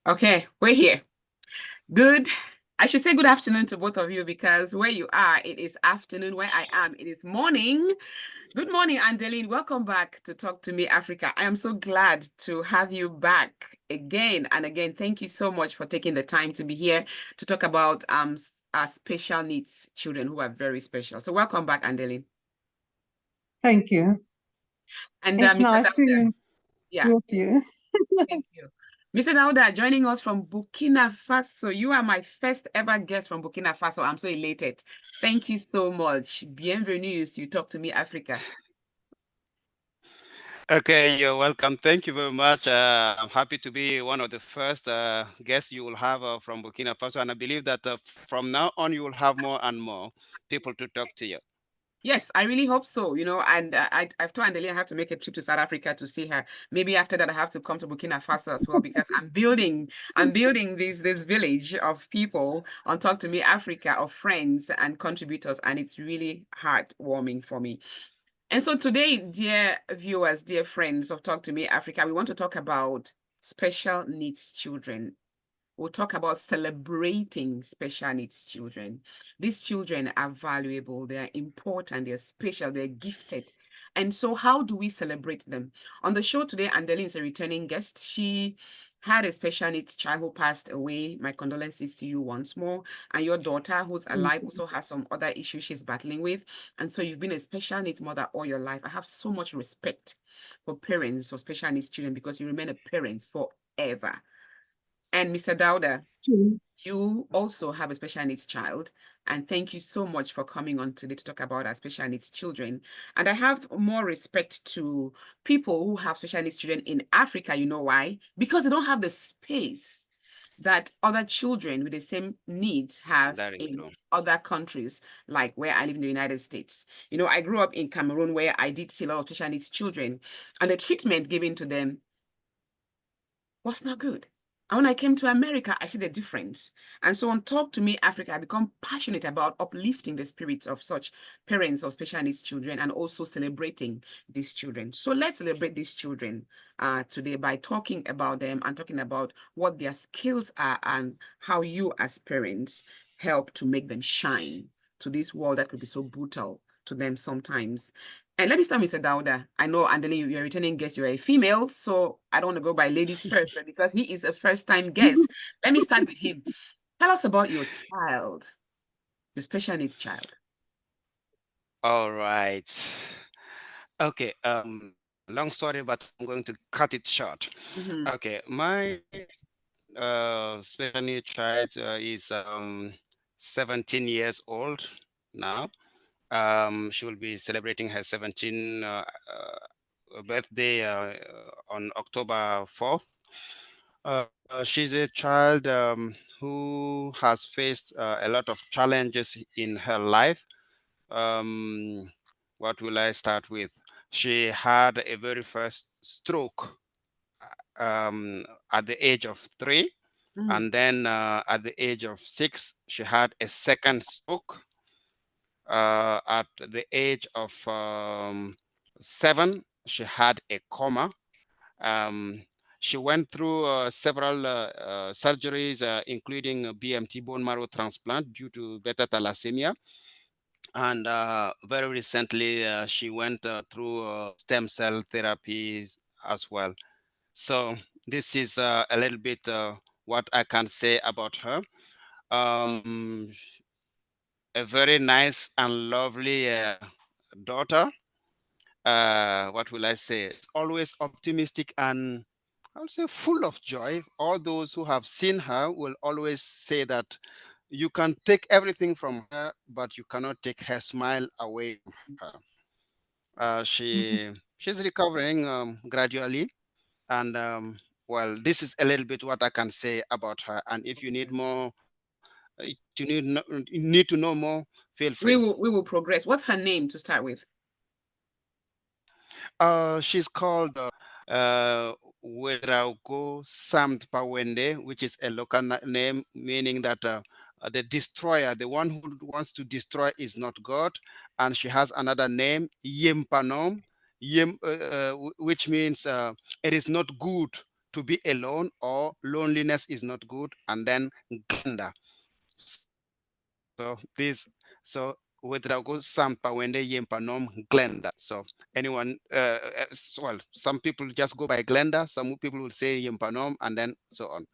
Okay, we're here. Good. I should say good afternoon to both of you because where you are, it is afternoon. Where I am, it is morning. Good morning, Andeline. Welcome back to Talk to Me Africa. I am so glad to have you back again and again. Thank you so much for taking the time to be here to talk about our special needs children who are very special. So welcome back, Andeline. Thank you. And It's Mr. nice Dauda, to yeah. talk to you. Thank you. Mr. Dauda, joining us from Burkina Faso. You are my first ever guest from Burkina Faso. I'm so elated. Thank you so much. Bienvenue. You talk to me, Africa. Okay, you're welcome. Thank you very much. I'm happy to be one of the first guests you will have from Burkina Faso, and I believe that from now on you will have more and more people to talk to you. Yes, I really hope so. And I've told Andeli I have to make a trip to South Africa to see her. Maybe after that, I have to come to Burkina Faso as well because I'm building this village of people on Talk to Me Africa, of friends and contributors, and it's really heartwarming for me. And so today, dear viewers, dear friends of Talk to Me Africa, we want to talk about special needs children. We'll talk about celebrating special needs children. These children are valuable, they're important, they're special, they're gifted. And so, how do we celebrate them? On the show today, Andeline is a returning guest. She had a special needs child who passed away. My condolences to you once more. And your daughter, who's alive, also has some other issues she's battling with. And so, you've been a special needs mother all your life. I have so much respect for parents of special needs children because you remain a parent forever. And Mr. Dowda, you also have a special needs child. And thank you so much for coming on today to talk about our special needs children. And I have more respect to people who have special needs children in Africa. You know why? Because they don't have the space that other children with the same needs have That is in true. other countries, like where I live in the United States. I grew up in Cameroon where I did see a lot of special needs children, and the treatment given to them was not good. And when I came to America, I see the difference. And so on Talk to Me Africa, I become passionate about uplifting the spirits of such parents of special needs children and also celebrating these children. So let's celebrate these children today by talking about them and talking about what their skills are and how you as parents help to make them shine to this world that could be so brutal to them sometimes. And let me start, Mr. Dauda. I know, Andeli, you're a returning guest, you're a female, so I don't want to go by ladies first, but because he is a first-time guest, let me start with him. Tell us about your child, your special needs child. All right. Okay. Long story, but I'm going to cut it short. Mm-hmm. Okay, my special needs child is 17 years old now. She will be celebrating her 17 birthday on October 4th. She's a child who has faced a lot of challenges in her life. Um, what will I start with? She had a very first stroke at the age of 3, Mm-hmm. and then at the age of 6, she had a second stroke. At the age of 7, she had a coma. Um, she went through several surgeries, including a BMT bone marrow transplant due to beta thalassemia. And very recently, she went through stem cell therapies as well. So this is a little bit what I can say about her. Um, a very nice and lovely daughter. What will I say? Always optimistic and I would say full of joy. All those who have seen her will always say that you can take everything from her, but you cannot take her smile away from her. She's recovering gradually, and well, this is a little bit what I can say about her. And if you need more, you need to know more, feel free. We will progress. What's her name to start with? She's called Weraugo Samt Pawende, which is a local name meaning that the destroyer, the one who wants to destroy, is not God. And she has another name, Yempanom, which means it is not good to be alone, or loneliness is not good, and then Glenda. So this, so Wedrago Sampa when they yempa nom Glenda. So anyone, well, some people just go by Glenda, some people will say yempa nom, and then so on.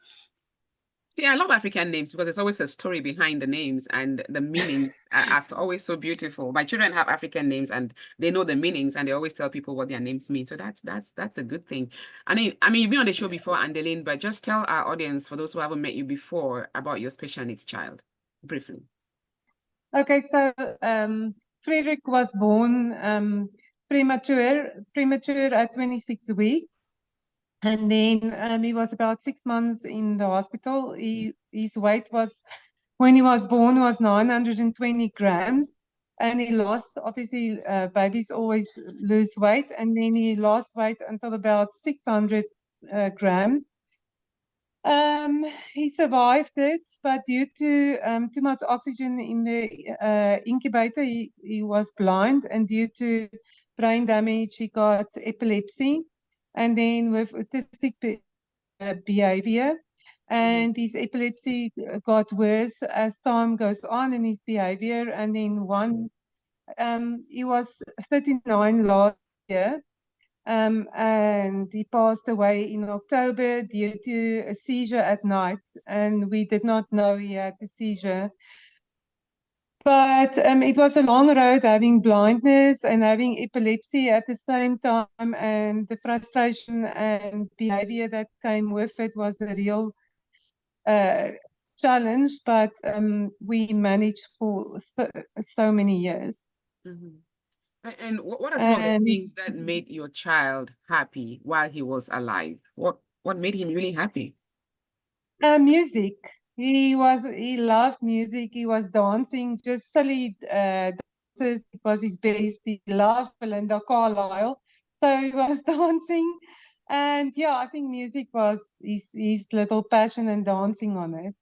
See, I love African names because there's always a story behind the names, and the meanings are always so beautiful. My children have African names and they know the meanings, and they always tell people what their names mean. So that's a good thing. I mean, you've been on the show before, Andeline, but just tell our audience, for those who haven't met you before, about your special needs child, briefly. Okay, so Frederick was born premature at 26 weeks. And then he was about 6 months in the hospital. His weight was, when he was born, was 920 grams. And he lost, obviously, babies always lose weight. And then he lost weight until about 600 grams. He survived it, but due to too much oxygen in the incubator, he was blind, and due to brain damage, he got epilepsy, and then with autistic behavior, and his epilepsy got worse as time goes on in his behavior, and then he was 39 last year. And he passed away in October due to a seizure at night, and we did not know he had the seizure. But it was a long road, having blindness and having epilepsy at the same time, and the frustration and behavior that came with it was a real challenge, but we managed for so many years. Mm-hmm. And what are some of the And things that made your child happy while he was alive? What made him really happy? music. He loved music. He was dancing, just silly dances. It was his best. He loved Belinda Carlisle, so he was dancing. And yeah, I think music was his little passion, and dancing on it.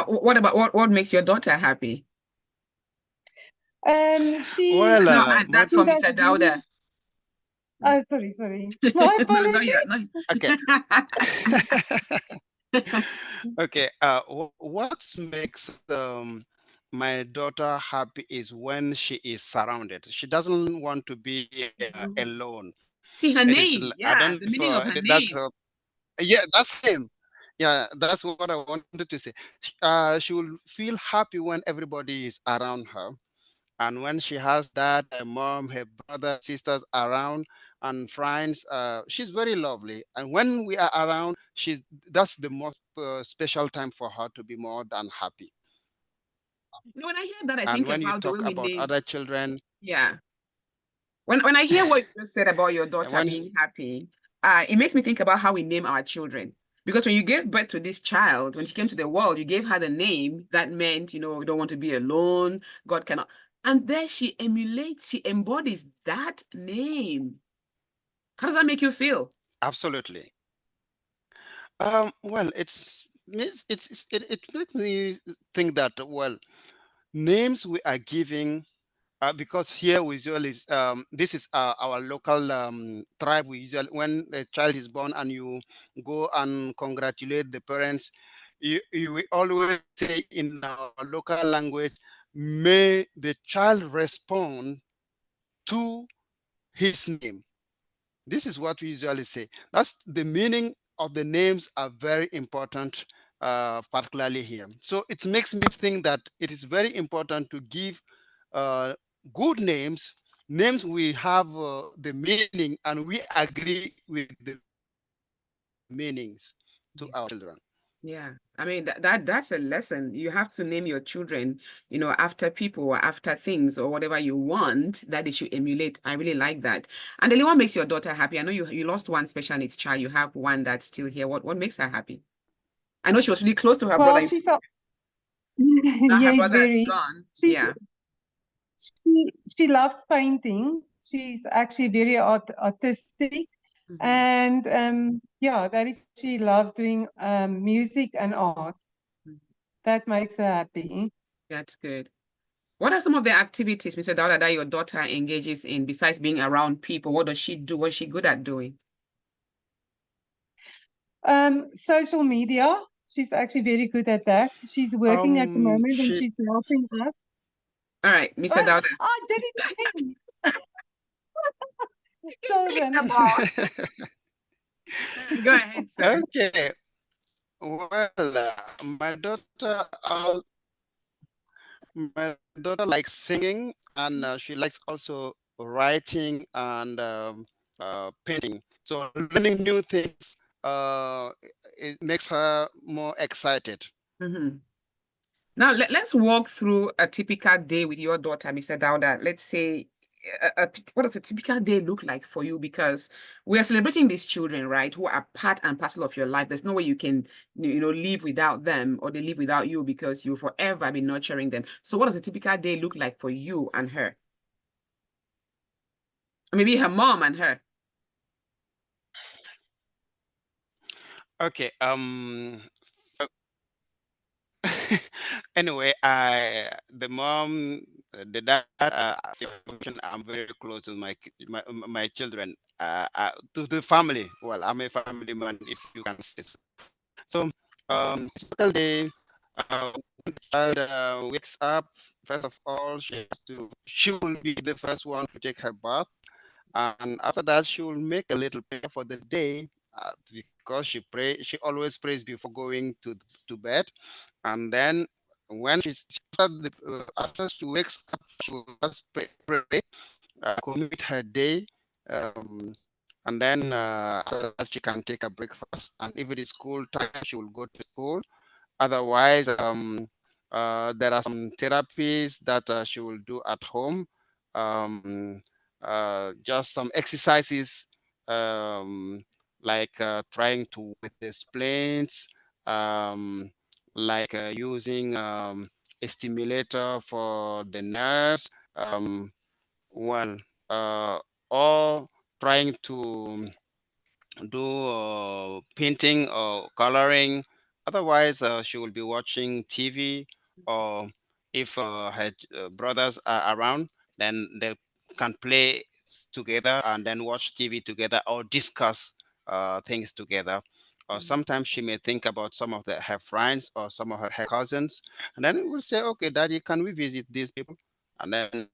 What about what makes your daughter happy? She Well, No, my that's she for does Mr. really. Dauda. Oh, sorry. My No, no, apology. yeah, no. okay. Okay. What makes my daughter happy is when she is surrounded. She doesn't want to be alone. See her It is. name. I Yeah, don't know the if meaning of her that's name. yeah, that's him. Yeah, that's what I wanted to say. She will feel happy when everybody is around her, and when she has dad, her mom, her brother, sisters around, and friends, she's very lovely. And when we are around, she's that's the most special time for her to be more than happy. When I hear that, I And think when you about the way talk we about name. other children, Yeah. When I hear what you just said about your daughter when being happy, it makes me think about how we name our children. Because when you gave birth to this child, when she came to the world, you gave her the name that meant, you don't want to be alone. God cannot. And there she emulates, she embodies that name. How does that make you feel? absolutely. Well, it makes me think that, well, names we are giving, because here we usually this is our local tribe. We usually, when a child is born and you go and congratulate the parents, you will always say in our local language, may the child respond to his name. This is what we usually say. That's the meaning of the names are very important, particularly here. So it makes me think that it is very important to give uh, good names, names we have the meaning and we agree with the meanings to Yeah. our children. Yeah. I mean that's a lesson. You have to name your children, after people or after things or whatever you want that they should emulate. I really like that. And then what makes your daughter happy? I know you lost one special needs child. You have one that's still here. What makes her happy? I know she was really close to her brother. Well, she's a, Now her yes, brother is very. gone. She Yeah. she loves painting. She's actually very artistic, Mhm. and yeah, that is, she loves doing music and art. Mhm. That makes her happy. That's good. What are some of the activities, Mr. Dowda, that your daughter engages in besides being around people? What does she do? What's she good at doing? Social media. She's actually very good at that. She's working at the moment and She she's helping us. All right, Mr. Dauda. I did it again. He's taking the Children. ball. Go ahead, sir. okay. Well, my daughter likes singing, and she likes also writing and painting. So learning new things, it makes her more excited. Mm-hmm. Now, let's walk through a typical day with your daughter, Mr. Dauda. Let's say, what does a typical day look like for you? Because we are celebrating these children, right, who are part and parcel of your life. There's no way you can, live without them or they live without you because you forever be nurturing them. So, what does a typical day look like for you and her? Maybe her mom and her. Okay. Anyway, the mom, the dad, I'm very close to my children, to the family. Well, I'm a family man, if you can say so. So, typical day, when the child wakes up, first of all, she will be the first one to take her bath. And after that, she will make a little prayer for the day, because she always prays before going to bed. And then when after she wakes up, she will just pray, commit her day, um, and then after that she can take a breakfast. And if it is school time, she will go to school. Otherwise, there are some therapies that she will do at home, um, just some exercises, um, like trying to with the splints, um, like using a stimulator for the nerves, well, uh, or trying to do painting or coloring. Otherwise, she will be watching TV, or if her brothers are around, then they can play together and then watch TV together or discuss things together. Or sometimes she may think about some of her friends or some of her cousins, and then we'll say, "Okay, Daddy, can we visit these people?" And then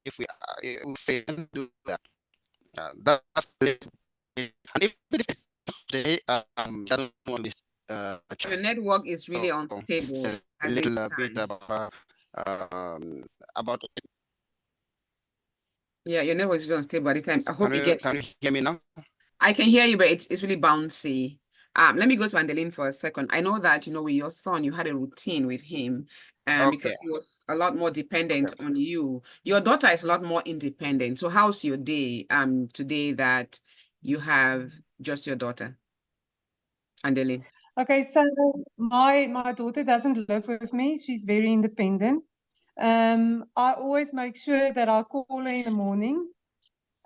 if we can do that, that's it. And if it is today, she doesn't want this Your child. network is really So this unstable is a at this little bit time. about. Yeah, your network is really unstable at the time. I hope it Can you gets. hear me now? I can hear you, but it's really bouncy. Let me go to Andeline for a second. I know that, with your son, you had a routine with him, Okay. because he was a lot more dependent Okay. on you. Your daughter is a lot more independent. So how's your day, today that you have just your daughter, Andeline? Okay, so my daughter doesn't live with me. She's very independent. I always make sure that I call her in the morning.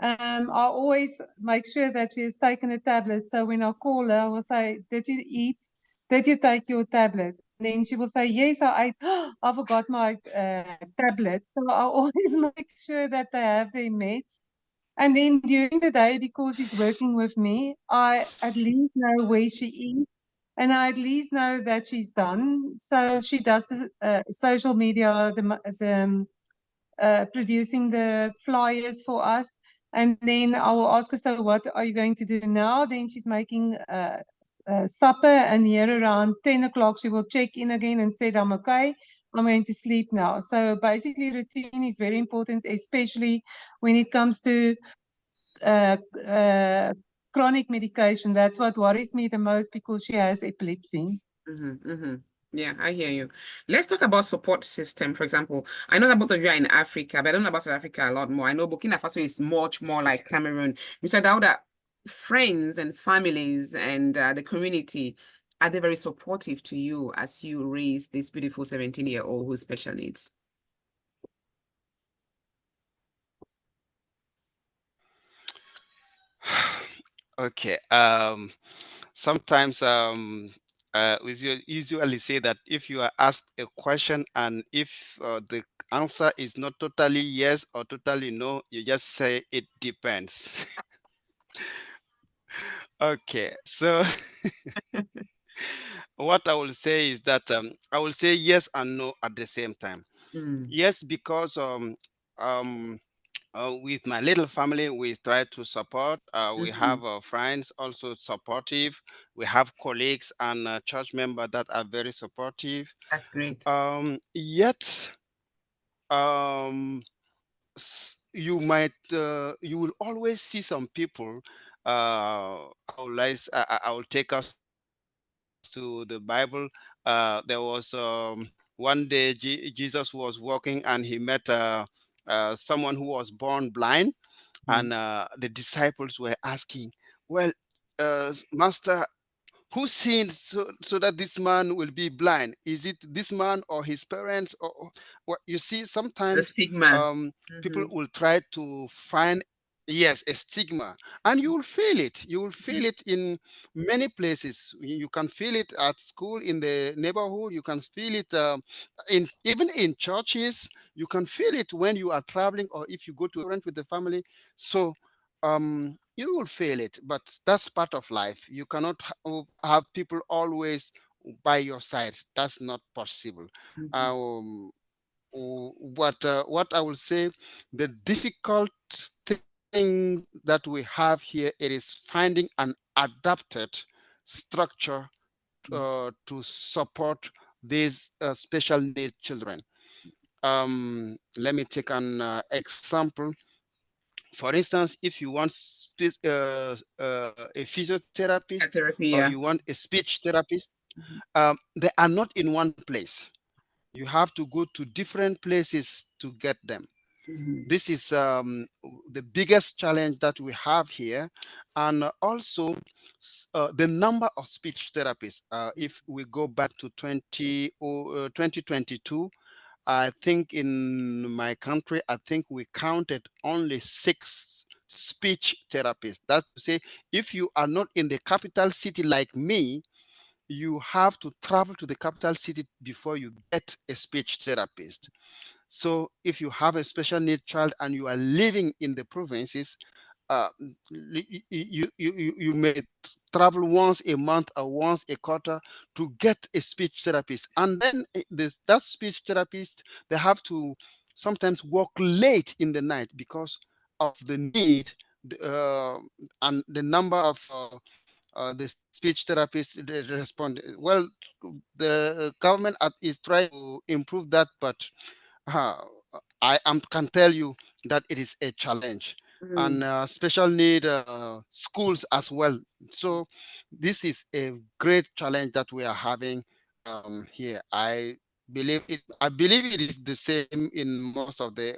I always make sure that she has taken a tablet. So when I call her, I will say, "Did you eat? Did you take your tablet?" And then she will say, "Yes, I ate. I forgot my tablet." So I always make sure that they have their meds. And then during the day, because she's working with me, I at least know where she is, and I at least know that she's done. So she does the social media, producing the flyers for us. And then I will ask her, "So what are you going to do now?" Then she's making supper, and here around 10 o'clock, she will check in again and said, "I'm okay. I'm going to sleep now." So basically, routine is very important, especially when it comes to uh, uh, chronic medication. That's what worries me the most because she has epilepsy. Mm-hmm, mm-hmm. Yeah, I hear you. Let's talk about support system. For example, I know that both of you are in Africa, but I don't know about South Africa a lot more. I know Burkina Faso is much more like Cameroon. Mr. Dauda, friends and families and the community, are they very supportive to you as you raise this beautiful 17-year-old who's special needs? Okay. Sometimes we usually say that if you are asked a question and if the answer is not totally yes or totally no, you just say it depends. Okay, so what I will say is that I will say yes and no at the same time. Mm, Yes, because um, with my little family, we try to support. We mhm. have friends also supportive. We have colleagues and church members that are very supportive. That's great. Yet, um, you will always see some people. I will take us to the Bible. There was one day Jesus was walking and he met someone who was born blind, and Mm, the disciples were asking, "Well, Master, who sinned so that this man will be blind? Is it this man or his parents?" Or what you see, the sometimes stigma. people Hmm. will try to find, yes, a stigma, and you will feel it. You will feel it in many places. You can feel it at school, in the neighborhood. You can feel it in even in churches. You can feel it when you are traveling or if you go to a restaurant with the family. So you will feel it, but that's part of life. You cannot have people always by your side. That's not possible. Hmm. um what I will say, the difficult thing that we have here, it is finding an adapted structure to support these special needs children. Let me take an example. For instance, if you want a physiotherapist Therapy, or yeah. you want a speech therapist, Hmm. they are not in one place. You have to go to different places to get them. Hmm. This is the biggest challenge that we have here. And also the number of speech therapists. If we go back to 2022, I think in my country, I think we counted only 6 speech therapists. That's to say, if you are not in the capital city like me, you have to travel to the capital city before you get a speech therapist. So if you have a special need child and you are living in the provinces, you may travel once a month or once a quarter to get a speech therapist, and then that speech therapist, they have to sometimes work late in the night because of the need, uh, and the number of the speech therapists respond well. The government is trying to improve that, but uh, can tell you that it is a challenge, and Mm. special need schools as well. So this is a great challenge that we are having here. I believe it is the same in most of the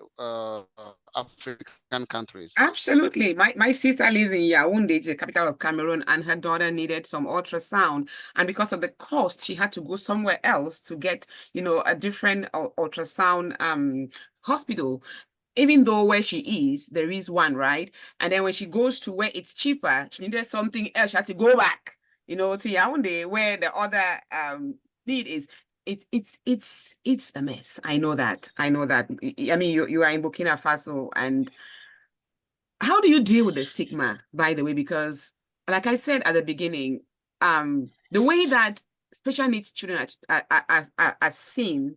African countries. Absolutely. My sister lives in Yaoundé, it's the capital of Cameroon, and her daughter needed some ultrasound. And because of the cost, she had to go somewhere else to get, a different ultrasound hospital. Even though where she is, there is one, right? And then when she goes to where it's cheaper, she needed something else. She had to go back, to Yaoundé, where the other need is. It's a mess. I know that. I know that. I mean, you are in Burkina Faso, and how do you deal with the stigma, by the way? Because, like I said at the beginning, the way that special needs children are seen,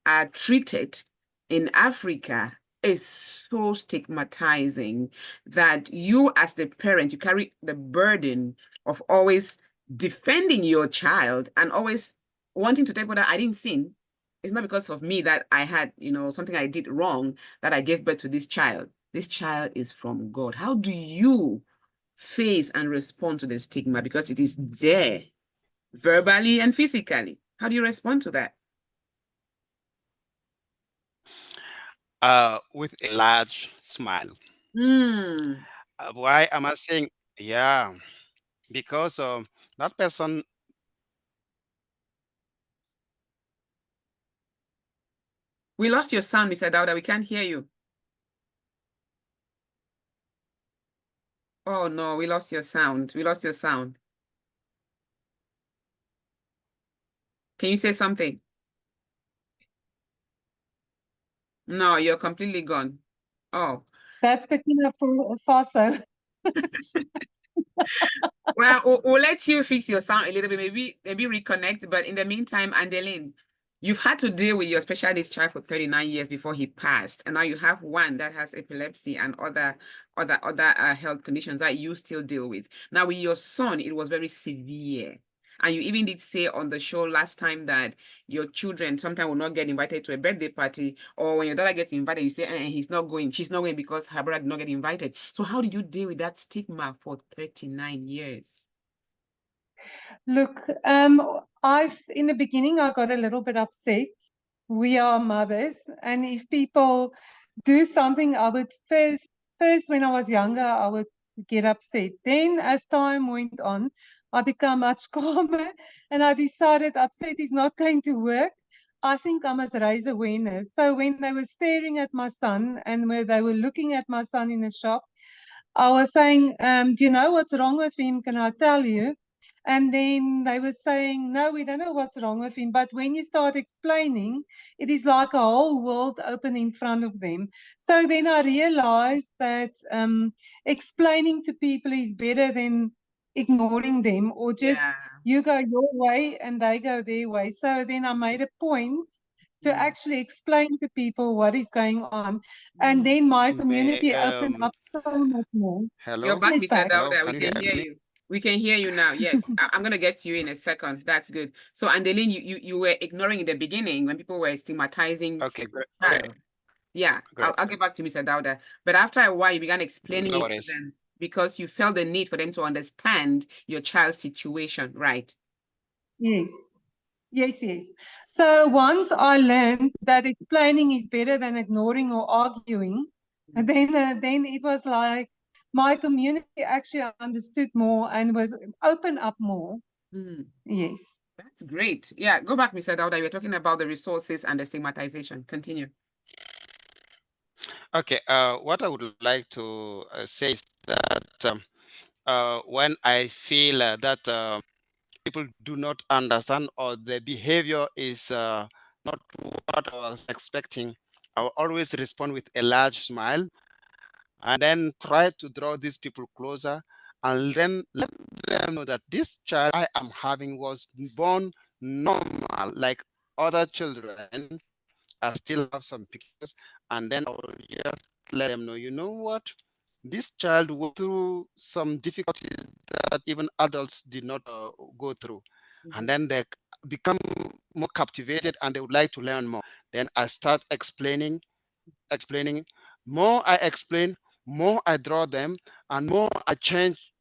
are treated in Africa is so stigmatizing that you, as the parent, you carry the burden of always defending your child and always wanting to tell people that I didn't sin. It's not because of me that I had, something I did wrong that I gave birth to this child. This child is from God. How do you face and respond to the stigma? Because it is there, verbally and physically. How do you respond to that? With a large smile. Hmm. Why am I saying, yeah? Because that person, We lost your sound, Mr. Dowda. We can't hear you. Oh no, we lost your sound. We lost your sound. Can you say something? No, you're completely gone. Oh, That's Burkina Faso. Well, we'll let you fix your sound a little bit, maybe reconnect. But in the meantime, Andeline, you've had to deal with your special needs child for 39 years before he passed, and now you have one that has epilepsy and other health conditions that you still deal with. Now with your son, it was very severe. And you even did say on the show last time that your children sometimes will not get invited to a birthday party, or when your daughter gets invited, you say, he's not going, she's not going because her brother did not get invited. So how did you deal with that stigma for 39 years? Look, I've in the beginning I got a little bit upset. We are mothers, and if people do something, I would first when I was younger, I would get upset. Then as time went on, I became much calmer, and I decided upset is not going to work. I think I must raise awareness. So when they were staring at my son and where they were looking at my son in the shop, I was saying, do you know what's wrong with him? Can I tell you? And then they were saying, no, we don't know what's wrong with him. But when you start explaining, it is like a whole world open in front of them. So then I realized that explaining to people is better than ignoring them, or just Yeah. you go your way and they go their way. So then I made a point to actually explain to people what is going on. And then my community opened up so much more. Hello, You're back, Yes, Mr. back. hello. Dauda. Can We you can hear hear me? you. We can hear you now. Yes, I'm gonna get to you in a second. That's good. So, Andeline, you were ignoring in the beginning when people were stigmatizing Okay, great, the great, child. Yeah, great. I'll get back to Mr. Dauda. But after a while, you began explaining No it to worries. them because you felt the need for them to understand your child's situation, right? Yes. Yes, yes. So once I learned that explaining is better than ignoring or arguing, and then it was like my community actually understood more and was open up more. Mm, Yes. that's great. Yeah, go back, Mr. Dauda. You were talking about the resources and the stigmatization. Continue. Okay, what I would like to say is that when I feel that people do not understand or the behavior is not what I was expecting, I will always respond with a large smile and then try to draw these people closer and then let them know that this child I am having was born normal like other children. I still have some pictures, and then I will just let them know, you know what? This child went through some difficulties that even adults did not go through. And Mhm. then they become more captivated and they would like to learn more. Then I start explaining. More I explain, more I draw them, and more I change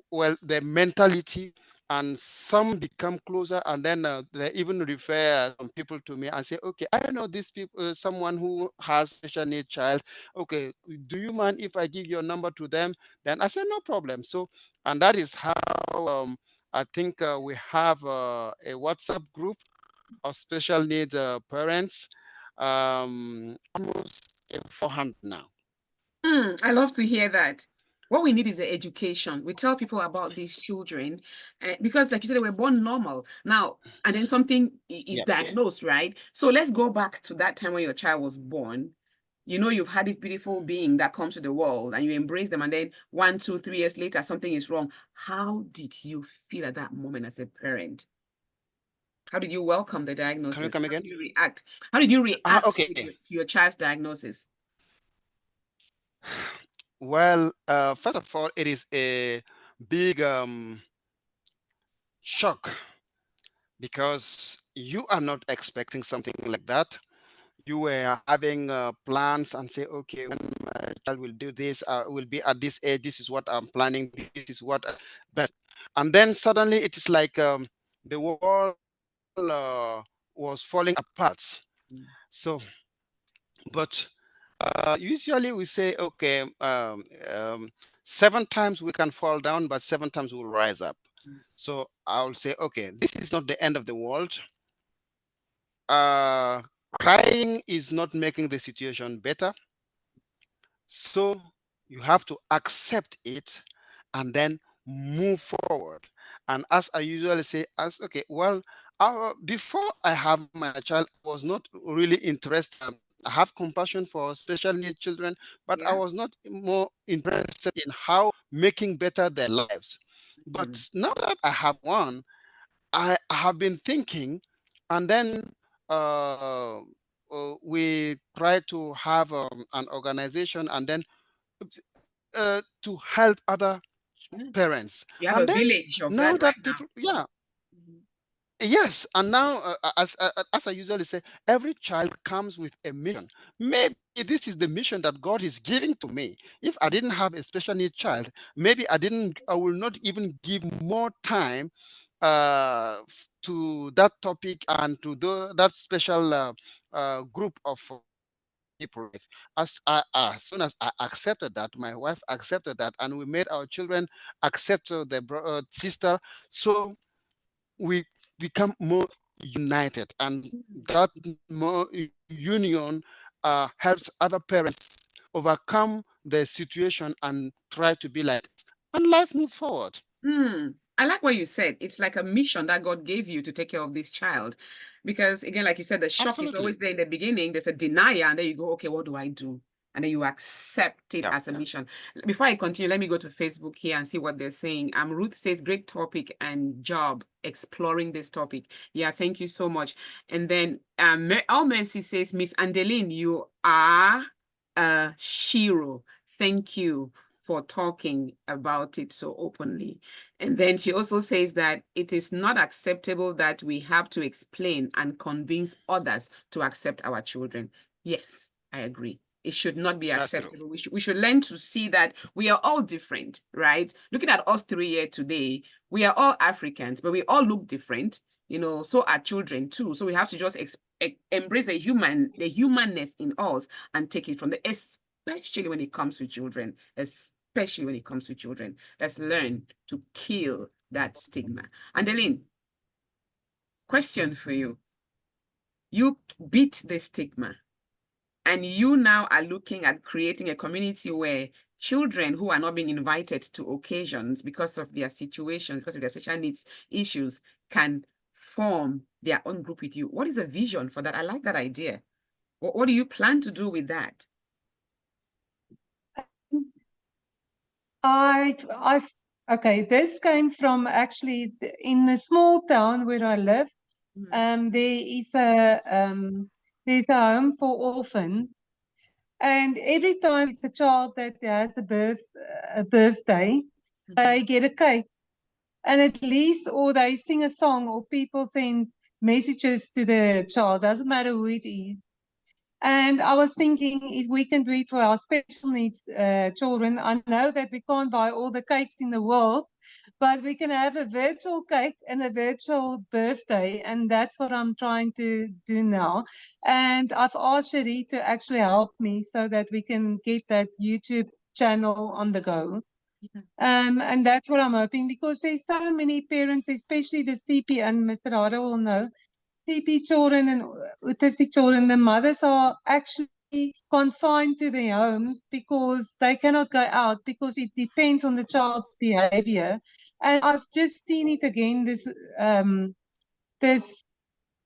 well their mentality, and some become closer, and then they even refer some people to me and say, okay, I know this people, someone who has special need child. Okay, do you mind if I give your number to them? Then I say no problem. So, and that is how I think we have a WhatsApp group of special needs parents, almost 400 now. I love to hear that. What we need is the education. We tell people about these children because, like you said, they were born normal now, and then something is Yeah. diagnosed, right? So let's go back to that time when your child was born. You know, you've had this beautiful being that comes to the world, and you embrace them, and then 1, 2, 3 years later, something is wrong. How did you feel at that moment as a parent? How did you welcome the Can you diagnosis? come How again? did you react? How did you react Okay. to your child's diagnosis? Well, first of all, it is a big shock because you are not expecting something like that. You were having plans and say, okay, when my child will do this, will be at this age. This is what I'm planning. This is what, but, and then suddenly it is like the world was falling apart. Mm, So, but usually we say, okay, 7 times we can fall down, but 7 times we'll rise up. mm, So I'll say, okay, this is not the end of the world. Uh, Crying is not making the situation better. So you have to accept it and then move forward. And as I usually say, as okay, well, before I have my child, I was not really interested I have compassion for special needs children, but I Yeah. was not more interested in how making better their lives. But Mm. now that I have one, I have been thinking, and then uh, we try to have an organization, and then to help other Yeah. parents. You have a And then village of now that that right now. people, yeah, Mhm. yes, and now, as I usually say, every child comes with a mission. Maybe this is the mission that God is giving to me. If I didn't have a special need child, maybe I will not even give more time to that topic and to that special group of people. As soon as I accepted that, my wife accepted that, and we made our children accept the sister. So we become more united, and that more union helps other parents overcome the situation and try to be like, and life move forward. Hmm. I like what you said. It's like a mission that God gave you to take care of this child. Because again, like you said, the shock is Absolutely. always there in the beginning. There's a denial, and then you go, okay, what do I do? And then you accept it Yeah. as a mission. Before I continue, let me go to Facebook here and see what they're saying. Ruth says, great topic and job exploring this topic. Yeah, thank you so much. And then All Mercy says, Miss Andeline, you are a shiro. Thank you for talking about it so openly. And then she also says that it is not acceptable that we have to explain and convince others to accept our children. Yes, I agree. It should not be That's true. acceptable. We should learn to see that we are all different, right? Looking at us three here today, we are all Africans, but we all look different. So are children too. So we have to just embrace the humanness in us and take it from the, especially when it comes to children, especially when it comes to children. Let's learn to kill that stigma. Andeline, question for you. You beat the stigma, and you now are looking at creating a community where children who are not being invited to occasions because of their situation, because of their special needs issues, can form their own group with you. What is the vision for that? I like that idea. What do you plan to do with that? I've okay. This came from actually in the small town where I live. Mm. There is there's a home for orphans, and every time it's a child that has a birthday, they get a cake, and at least or they sing a song or people send messages to the child. Doesn't matter who it is. And I was thinking if we can do it for our special needs children. I know that we can't buy all the cakes in the world, but we can have a virtual cake and a virtual birthday. And that's what I'm trying to do now. And I've asked Cherie to actually help me so that we can get that YouTube channel on the go. And that's what I'm hoping because there's so many parents, especially the CP, and Mr. Hara will know, CP children and autistic children, the mothers are actually confined to their homes because they cannot go out because it depends on the child's behavior. And I've just seen it again this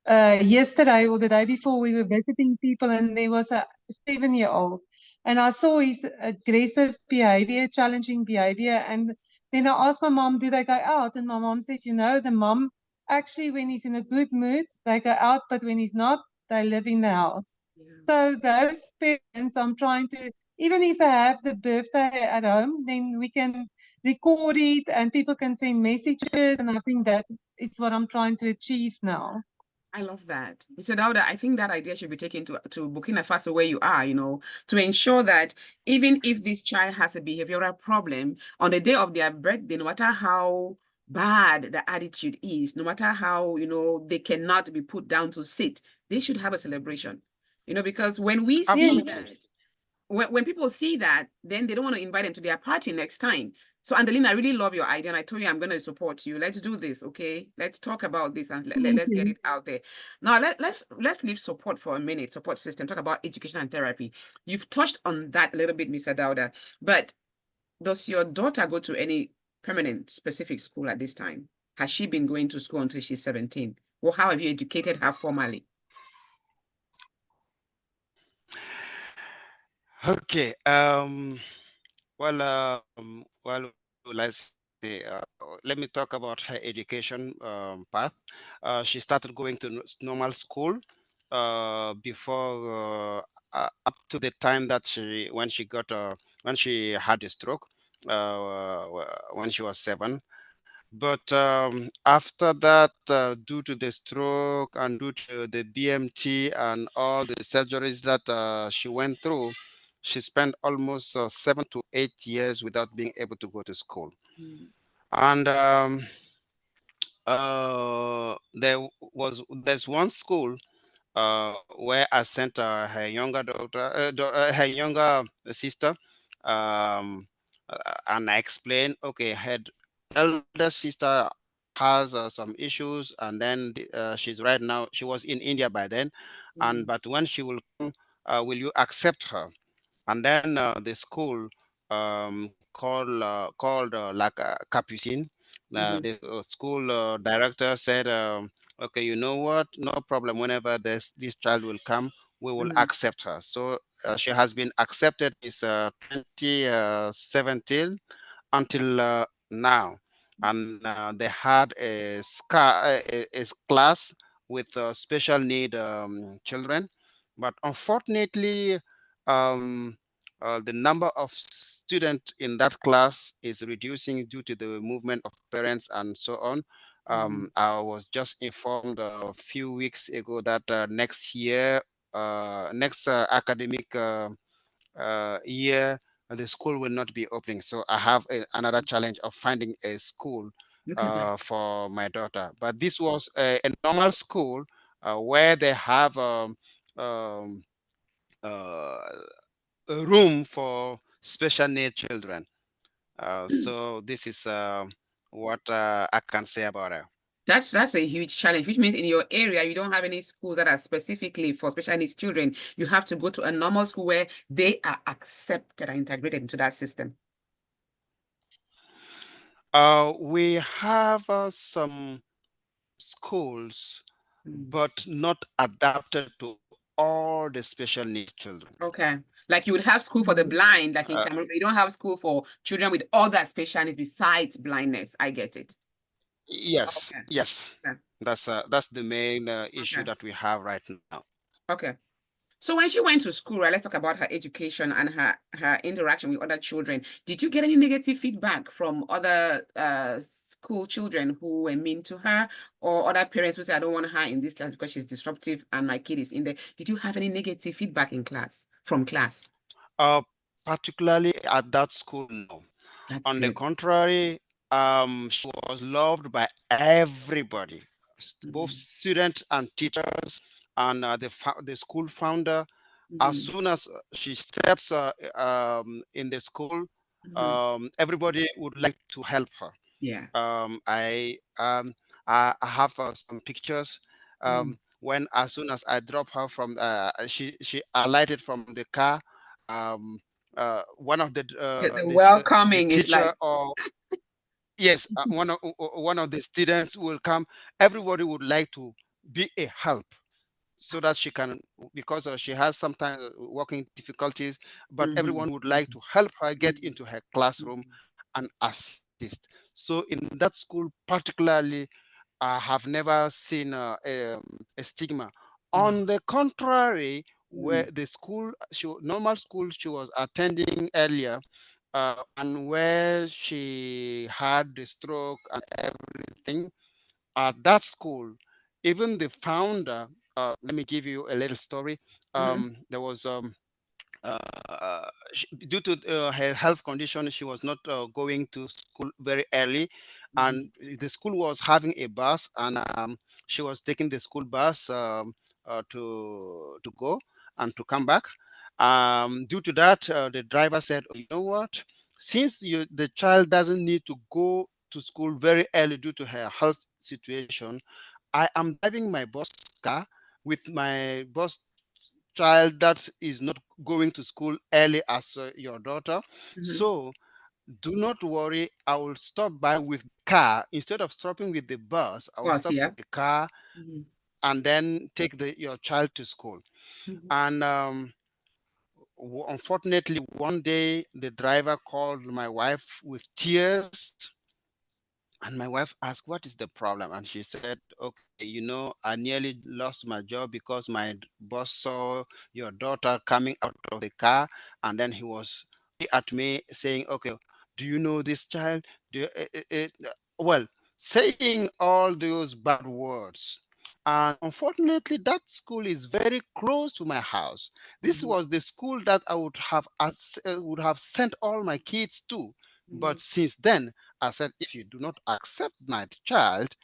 yesterday or the day before we were visiting people and there was a 7-year-old and I saw his aggressive behavior, challenging behavior. And then I asked my mom, do they go out? And my mom said, the mom actually, when he's in a good mood, they go out, but when he's not, they live in the house. Yeah. So those parents, I'm trying to, even if they have the birthday at home, then we can record it and people can send messages. And I think that is what I'm trying to achieve now. I love that. Mr. Dauda, I think that idea should be taken to Burkina Faso where you are, to ensure that even if this child has a behavioral problem, on the day of their birthday, no matter how bad the attitude is, no matter how, they cannot be put down to sit, they should have a celebration. Because when we see Yes. Absolutely. that, when people see that, then they don't want to invite them to their party next time. So, Andelina, I really love your idea, and I told you I'm going to support you. Let's do this, okay? Let's talk about this and Thank let's get you. it out there. Now, let's leave support for a minute. Support system. Talk about education and therapy. You've touched on that a little bit, Mr. Dauda. But does your daughter go to any permanent specific school at this time? Has she been going to school until she's 17? Or how have you educated her formally? Okay. Well, let's say, let me talk about her education path. She started going to normal school before up to the time that when she had a stroke when she was 7. But after that, due to the stroke and due to the BMT and all the surgeries that she went through, she spent almost 7 to 8 years without being able to go to school. Mm, And there's one school where I sent her younger her younger sister, um, and I explained, okay, her elder sister has some issues, and then she's right now. She was in India by then, and mm, but when she will come, will you accept her? And then the school called like Capuchin. mhm, The school director said, "Okay, you know what? No problem. Whenever this child will come, we will mhm, accept her." So she has been accepted is 2017 until now, and they had a class with special need children, but unfortunately, um, the number of students in that class is reducing due to the movement of parents and so on. mhm, I was just informed a few weeks ago that next year, next academic year, the school will not be opening. So I have another challenge of finding a school look at that. for my daughter. But this was a normal school where they have um, uh, a room for special need children. So this is what I can say about it. That's a huge challenge, which means in your area you don't have any schools that are specifically for special needs children. You have to go to a normal school where they are accepted and integrated into that system. We have some schools, Mm. but not adapted to all the special needs children. Okay. Like you would have school for the Mm. blind, like in Uh, Cameroon, but you don't have school for children with other special needs besides blindness. I get it. yes, Okay. yes, Okay. that's the main issue Okay. that we have right now. Okay. So when she went to school, right, let's talk about her education and her interaction with other children. Did you get any negative feedback from other school children who were mean to her, or other parents who say, I don't want her in this class because she's disruptive and my kid is in there? Did you have any negative feedback in class from class? Uh, Particularly at that school, no. That's On the good. contrary, she was loved by everybody, both Mhm, students and teachers, and the school founder. As mhm, soon as she steps in the school, mhm. everybody would like to help her. Yeah. Um, I um, I have some pictures. Mm. When as soon as I drop her from, she alighted from the car. Um, One of The the welcoming is teacher like, or yes, one of the students will come. Everybody would like to be a help so that she can, because she has sometimes working difficulties, but mhm, everyone would like mhm, to help her get mhm, into her classroom mhm, and assist. So in that school particularly, I have never seen a stigma. mhm, On the contrary, where mhm. the normal school she was attending earlier, and where she had the stroke and everything, at that school, even the founder, let me give you a little story. Mhm, There was due to her health condition, she was not going to school very early, mhm, and the school was having a bus, and she was taking the school bus to go and to come back. Due to that, the driver said, "Oh, you know what? Since the child doesn't need to go to school very early due to her health situation, I am driving my bus car with my bus child that is not going to school early as your daughter. mhm. So do not worry. I will stop by with the car instead of stopping with the bus. I will Plus, stop yeah. with the car Mhm, and then take your child to school." mhm, And unfortunately, one day the driver called my wife with tears, and my wife asked, "What is the problem?" And she said, "Okay, I nearly lost my job because my boss saw your daughter coming out of the car, and then he was at me saying, 'Okay, do you know this child?' Do you, well, saying all those bad words." And unfortunately, that school is very close to my house. This Mhm. was the school that I would have sent all my kids to. But Mhm. since then, I said, if you do not accept my child,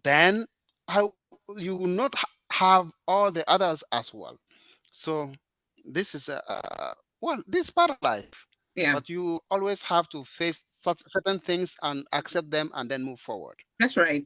then I, you will not have all the others as well. So this is this is part of life. Yeah. But you always have to face such certain things and accept them and then move forward. That's right.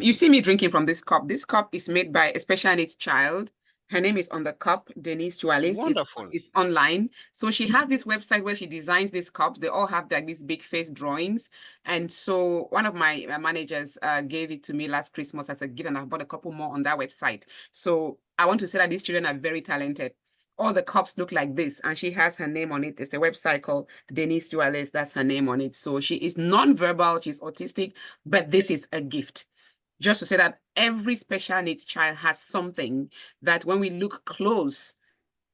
You see me drinking from this cup. This cup is made by a special needs child. Her name is on the cup, Denise Jualis. Wonderful. It's online. So she has this website where she designs these cups. They all have like these big face drawings. And so one of my managers gave it to me last Christmas as a gift, and I bought a couple more on that website. So I want to say that these children are very talented. All the cups look like this, and she has her name on it. There's a website called Denise Jualis. That's her name on it. So she is non-verbal. She's autistic, but this is a gift. Just to say that every special needs child has something that when we look close,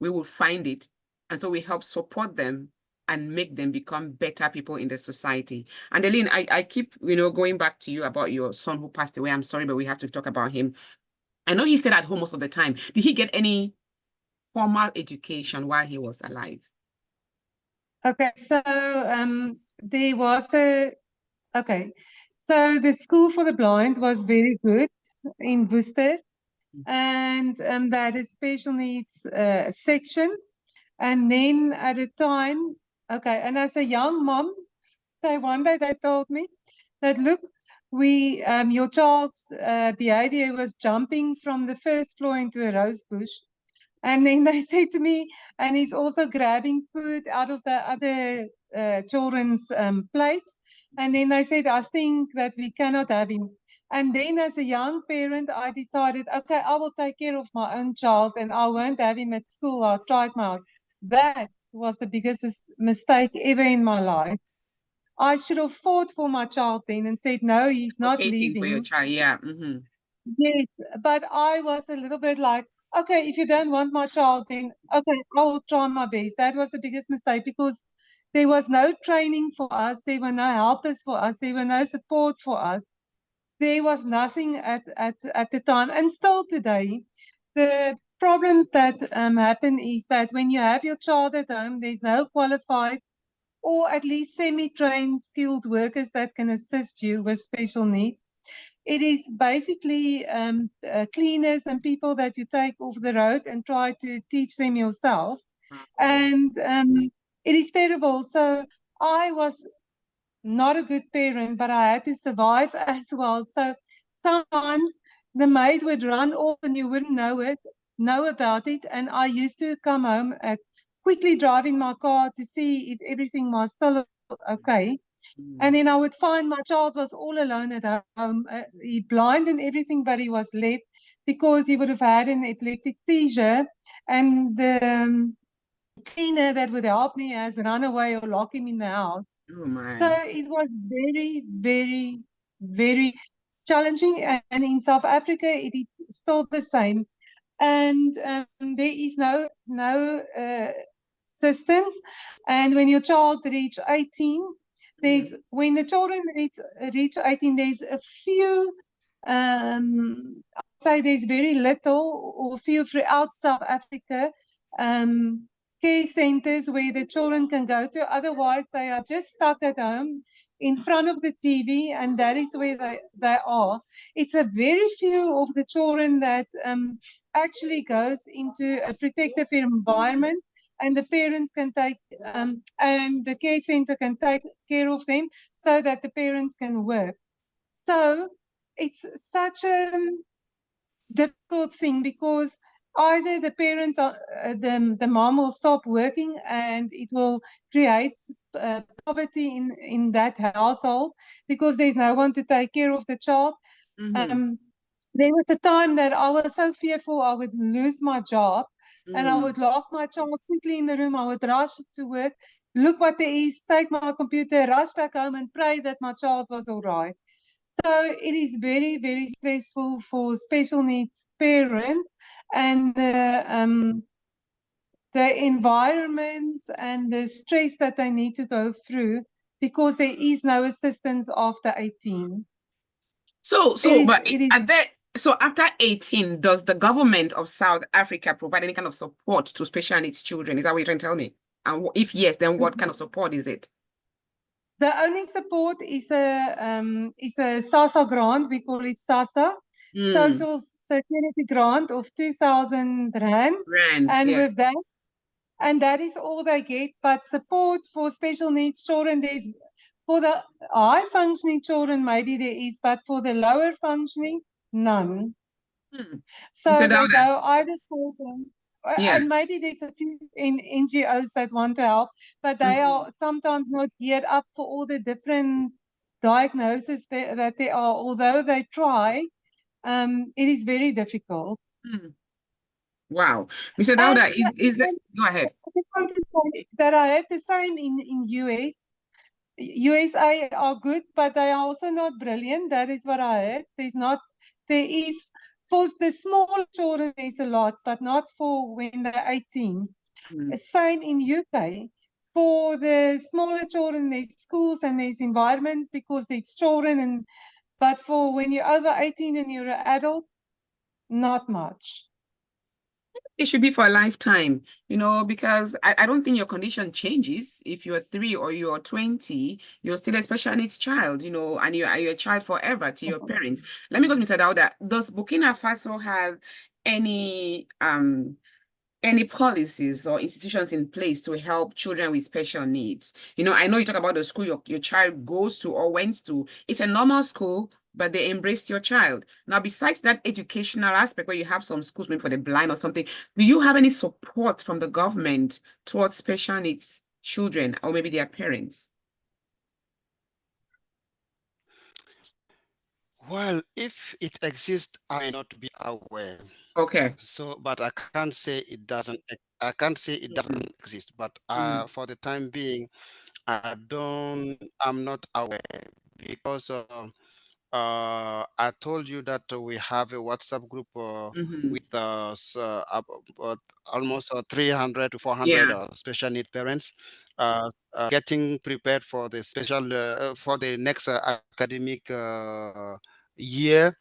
we will find it. And so we help support them and make them become better people in the society. And Eileen, I keep, going back to you about your son who passed away. I'm sorry, but we have to talk about him. I know he stayed at home most of the time. Did he get any formal education while he was alive? Okay, so there was okay, so the school for the blind was very good in Worcester, and they had a special needs section. And then at a time, okay, and as a young mom, so one day they told me that, look, your child's behavior was jumping from the first floor into a rose bush. And then they said to me, and he's also grabbing food out of the other children's plates. And then they said, I think that we cannot have him. And then as a young parent, I decided, okay, I will take care of my own child and I won't have him at school. I'll try it myself. That was the biggest mistake ever in my life. I should have fought for my child then and said, no, he's not Advocating for your leaving. child, yeah. Mm-hmm. Yes, but I was a little bit like, okay, if you don't want my child, then okay, I will try my best. That was the biggest mistake because there was no training for us, there were no helpers for us, there were no support for us. There was nothing at the time, and still today. The problems that happen is that when you have your child at home, there's no qualified or at least semi-trained skilled workers that can assist you with special needs. It is basically cleaners and people that you take off the road and try to teach them yourself. And it is terrible. So I was not a good parent, but I had to survive as well. So sometimes the maid would run off and you wouldn't know about it. And I used to come home at quickly driving my car to see if everything was still okay. And then I would find my child was all alone at home. He blind and everything, but he was left because he would have had an epileptic seizure. And the cleaner that would help me has run away or lock him in the house. Oh So my. it was very, very, very challenging. And in South Africa, it is still the same. And there is no assistance. And when your child reach 18, when the children reach 18, there's a few, I'd say there's very little or few throughout South Africa, care centers where the children can go to. Otherwise, they are just stuck at home in front of the TV, and that is where they are. It's a very few of the children that actually goes into a protective environment, and the parents can take and the care center can take care of them so that the parents can work. So it's such a difficult thing because either the parents are, the mom will stop working and it will create poverty in that household because there's no one to take care of the child. Mm-hmm. There was a time that I was so fearful I would lose my job and I would lock my child quickly in the room. I would rush to work, look what there is, take my computer, rush back home and pray that my child was all right. So it is very, very stressful for special needs parents, and the environments and the stress that they need to go through because there is no assistance after 18. So after 18, does the government of South Africa provide any kind of support to special needs children? Is that what you're trying to tell me? And if yes, then what kind of support is it? The only support is a SASSA grant. We call it SASSA, Social Security Grant of 2,000 rand. And Yeah. with that, and that is all they get. But support for special needs children, there's for the high functioning children, maybe there is, but for the lower functioning, none. So they'll either call them, Yeah. and maybe there's a few in NGOs that want to help, but they are sometimes not geared up for all the different diagnoses that they are. Although they try, it is very difficult. Wow. Mr. Dauda, is that, go ahead. I just want to say that I had the same in US. USA are good, but they are also not brilliant. That is what I heard. There is, for the small children, there's a lot, but not for when they're 18. Same in UK. For the smaller children, there's schools and there's environments because it's children, but for when you're over 18 and you're an adult, not much. It should be for a lifetime, because I don't think your condition changes. If you're 3 or you're 20, you're still a special needs child, and you're a child forever to your parents. Let me go to Mr. Dauda. Does Burkina Faso have any policies or institutions in place to help children with special needs? I know you talk about the school your child goes to or went to. It's a normal school, but they embraced your child. Now, besides that educational aspect where you have some schools maybe for the blind or something, do you have any support from the government towards special needs children or maybe their parents? Well, if it exists, I may not be aware. Okay. So, but I can't say it doesn't. I can't say it doesn't exist. But for the time being, I'm not aware because I told you that we have a WhatsApp group with almost 300 to 400 special need parents getting prepared for the for the next academic year.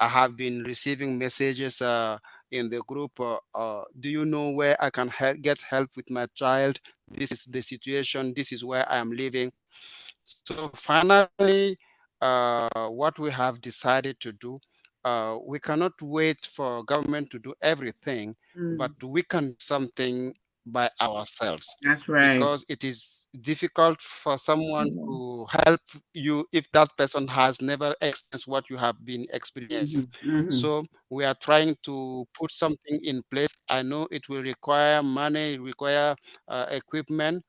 I have been receiving messages in the group. Do you know where I can get help with my child? This is the situation. This is where I am living. So finally, what we have decided to do, we cannot wait for government to do everything, but we can do something by ourselves. That's right. Because it is difficult for someone to help you if that person has never experienced what you have been experiencing. So we are trying to put something in place. I know it will require money, require equipment,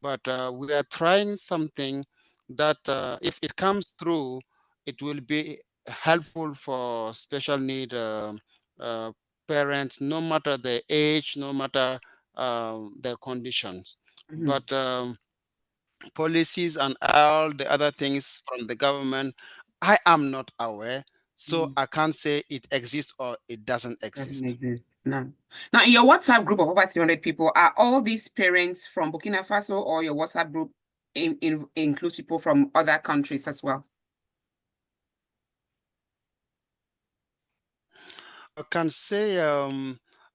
but we are trying something that if it comes through, it will be helpful for special need uh, parents, no matter the age, no matter their conditions. But policies and all the other things from the government, I am not aware. So I can't say it exists or it doesn't Doesn't exist. exist. No. Now, in your WhatsApp group of over 300 people, are all these parents from Burkina Faso, or your WhatsApp group includes people from other countries as well? I can say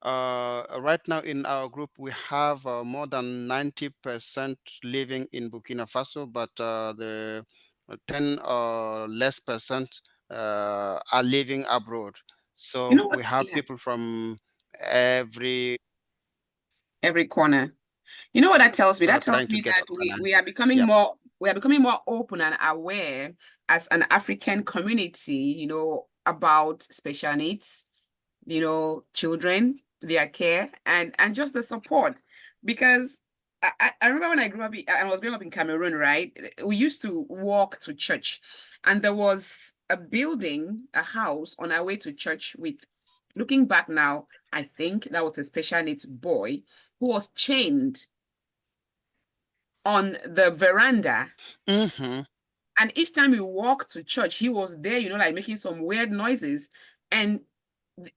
right now in our group we have more than 90% living in Burkina Faso, but the 10 or less percent are living abroad. You So know what? we have Yeah. people from every corner. You know what that tells me? so That trying tells to me get that we organized. are becoming Yep. more open and aware as an African community, about special needs, children, their care, and just the support. Because I remember when I was growing up in Cameroon, right? We used to walk to church, and there was a building, a house on our way to church with, looking back now, I think that was a special needs boy who was chained on the veranda. Mm-hmm. And each time we walked to church, he was there, like making some weird noises. And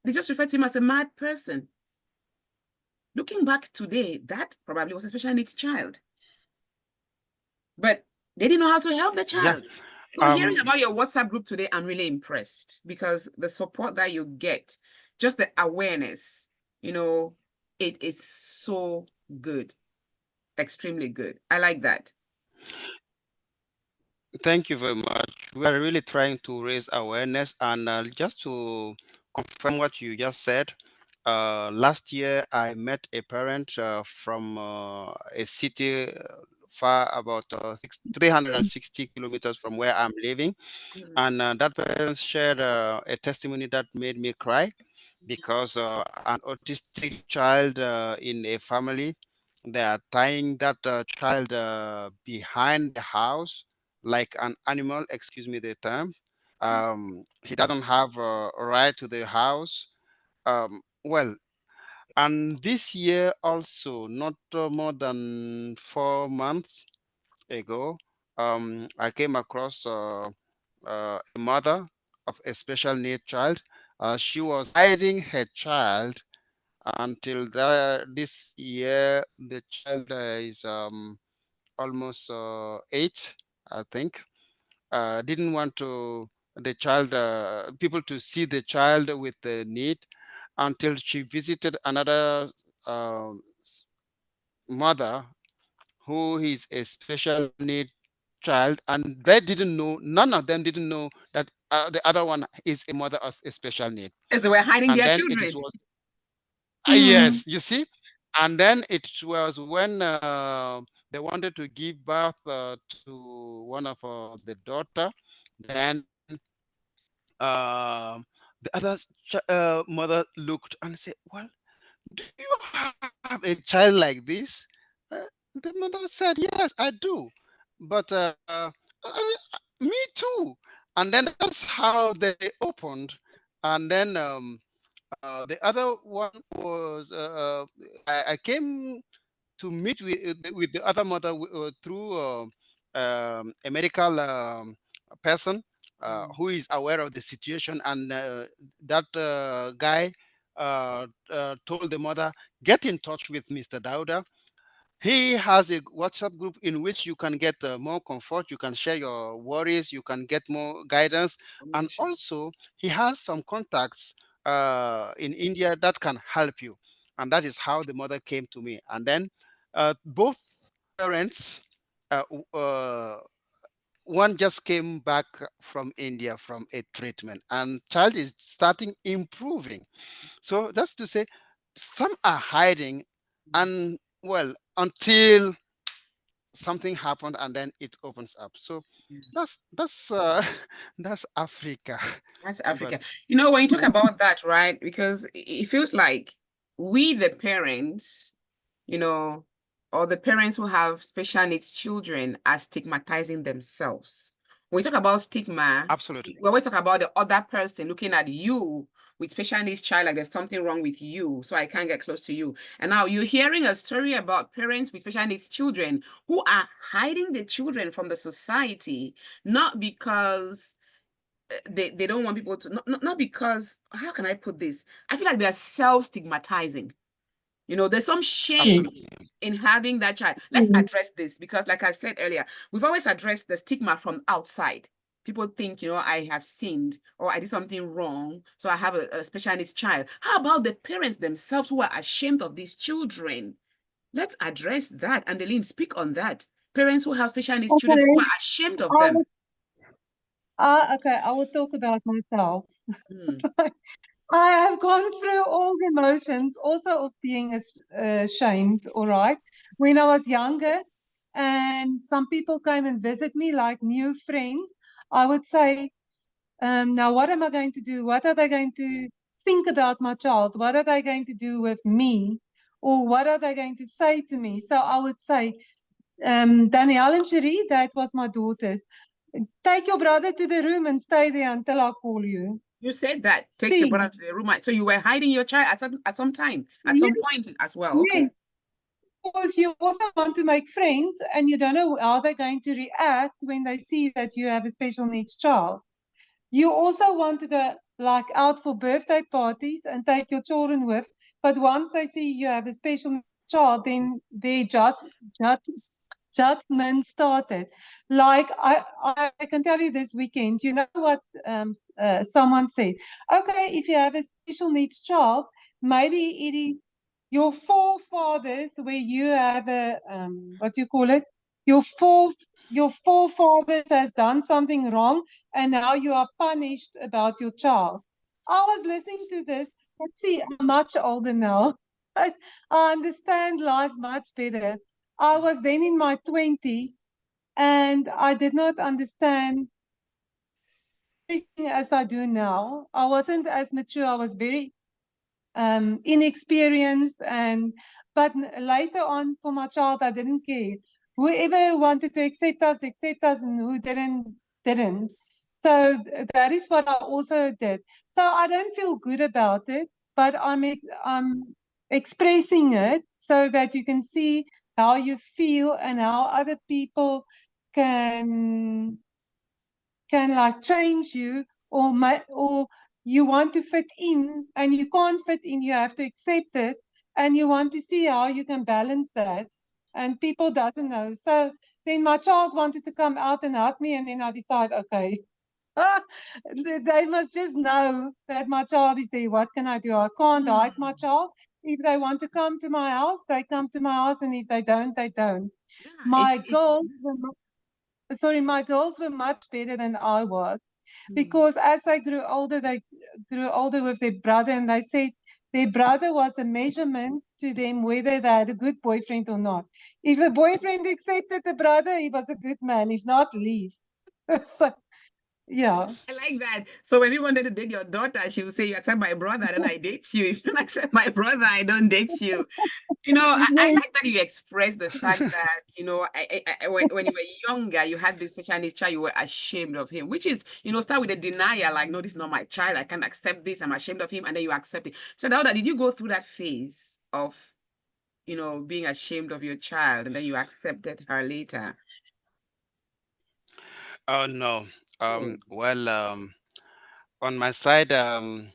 they just referred to him as a mad person. Looking back today, that probably was a special needs child. But they didn't know how to help the Yeah. child. So hearing about your WhatsApp group today, I'm really impressed because the support that you get, just the awareness, it is so good, extremely good. I like that. Thank you very much. We are really trying to raise awareness, and just to confirm what you just said, last year I met a parent from a city far about 360 kilometers from where I'm living, and that parent shared a testimony that made me cry because an autistic child in a family, they are tying that child behind the house like an animal, excuse me the term. He doesn't have a right to the house. Well, and this year also, not more than 4 months ago, I came across a mother of a special need child. She was hiding her child until this year. The child is almost 8, I think. Didn't want to the child people to see the child with the need until she visited another uh, mother who is a special need child, and they didn't know, none of them didn't know that the other one is a mother of a special need. As they were hiding And their then it is children. was Mm. yes, you see. And then it was when they wanted to give birth to one of the daughter. Then uh, the other mother looked and said, well, do you have a child like this? The mother said, yes, I do. But me too. And then that's how they opened. And then the other one was I came to meet with the other mother through a medical person who is aware of the situation, and that guy told the mother, get in touch with Mr. Dauda. He has a WhatsApp group in which you can get more comfort, you can share your worries, you can get more guidance, and also he has some contacts in India that can help you. And that is how the mother came to me. And then both parents, uh, w- uh, one just came back from India from a treatment, and child is starting improving. So that's to say, some are hiding, and well, until something happened, and then it opens up. So that's that's Africa. That's But Africa. When you talk about that, right? Because it feels like we, the parents, you know, or the parents who have special needs children are stigmatizing themselves. When we talk about stigma, absolutely, we always talk about the other person looking at you with special needs child, like there's something wrong with you, so I can't get close to you. And now you're hearing a story about parents with special needs children who are hiding the children from the society, not because they don't want people to, not because, how can I put this? I feel like they're self-stigmatizing. There's some shame absolutely. in having that child. Let's Mm. address this because, like I said earlier, we've always addressed the stigma from outside. People think, I have sinned or I did something wrong, so I have a special needs child. How about the parents themselves who are ashamed of these children? Let's address that. And Andeline, speak on that. Parents who have special needs children who Okay. are ashamed of I them. will, okay, I will talk about myself. Hmm. I have gone through all the emotions, also of being ashamed, all right, when I was younger, and some people came and visit me like new friends. I would say, now what am I going to do? What are they going to think about my child? What are they going to do with me? Or what are they going to say to me? So I would say, Danielle and Cherie, that was my daughters. Take your brother to the room and stay there until I call you. You said that. Take your See, brother to the room. So you were hiding your child at some time, at some yes, point as well. Okay. yes. Because you also want to make friends and you don't know how they're going to react when they see that you have a special needs child. You also want to go like out for birthday parties and take your children with, but once they see you have a special needs child, then they just judge, judgment started. Like I can tell you this weekend, you know what someone said? Okay, if you have a special needs child, maybe it is your forefathers where you have a what do you call it? Your your forefathers has done something wrong, and now you are punished about your child. I was listening to this, but see, I'm much older now. I understand life much better. I was then in my 20s and I did not understand everything as I do now. I wasn't as mature. I was very inexperienced, and but later on for my child I didn't care. Whoever wanted to accept us, and who didn't. So that is what I also did. So I don't feel good about it, but I'm expressing it so that you can see how you feel and how other people can like change you, or you want to fit in and you can't fit in, you have to accept it, and you want to see how you can balance that, and people doesn't know. So then my child wanted to come out and hug me, and then I decide, okay, they must just know that my child is there. What can I do? I can't hide my child. If they want to come to my house, they come to my house, and if they don't, they don't. Yeah, My it's girls were sorry, my girls were much better than I was, mm, because as they grew older with their brother, and they said their brother was a measurement to them whether they had a good boyfriend or not. If the boyfriend accepted the brother, he was a good man. If not, leave. So, yeah. I like that. So when you wanted to date your daughter, she would say, "You accept my brother, then I date you. If you don't accept my brother, I don't date you." I Yes. like that you express the fact that, when you were younger, you had this special needs child, you were ashamed of him, which is, start with a denial, like, no, this is not my child. I can't accept this. I'm ashamed of him. And then you accept it. So, Dauda, did you go through that phase of, being ashamed of your child and then you accepted her later? Oh no. Oh. Well, on my side, I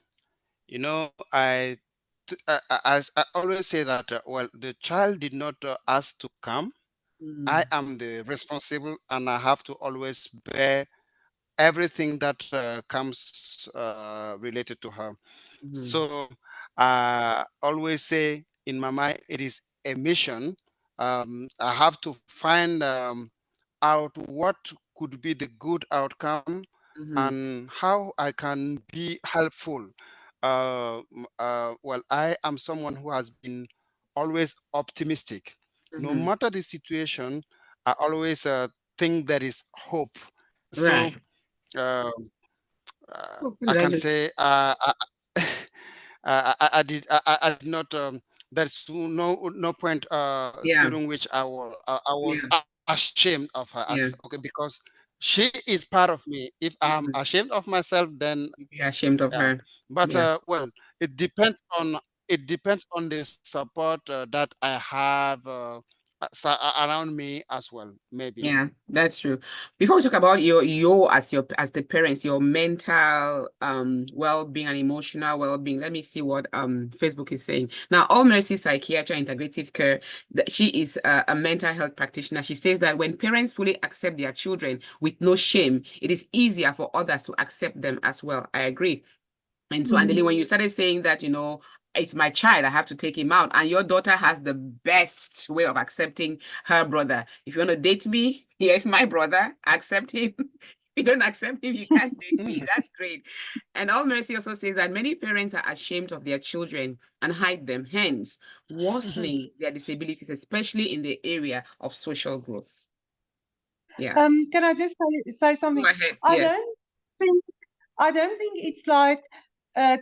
always say that, well, the child did not ask to come. I Mm, am the responsible, and I have to always bear everything that comes related to her. mm, So I always say in my mind, it is a mission. I have to find out what could be the good outcome mm, and how I can be helpful. Well, I am someone who has been always optimistic. No mm. matter the situation, I always think there is hope. So Right. uh, I Hopefully, I can just, say I did not. There's no point yeah, during which I was yeah, ashamed of her yeah. as okay, because she is part of me. If I'm Mm. ashamed of myself, then You'd be ashamed of yeah. her. But Yeah. well, it depends on the support that I have around me as well. Maybe. Yeah, that's true. Before we talk about as the parents, your mental well-being and emotional well-being, let me see what Facebook is saying. Now, All Mercy Psychiatry and Integrative Care, she is a mental health practitioner. She says that when parents fully accept their children with no shame, it is easier for others to accept them as well. I agree. And so, Mm. Andeli, when you started saying that, it's my child, I have to take him out, and your daughter has the best way of accepting her brother. If you want to date me, here's my brother, accept him. If you don't accept him, you can't date me. That's great. And All Mercy also says that many parents are ashamed of their children and hide them, hence worsening their disabilities, especially in the area of social growth. Yeah. Can I just say Go something? ahead. I Yes. don't think I don't think it's like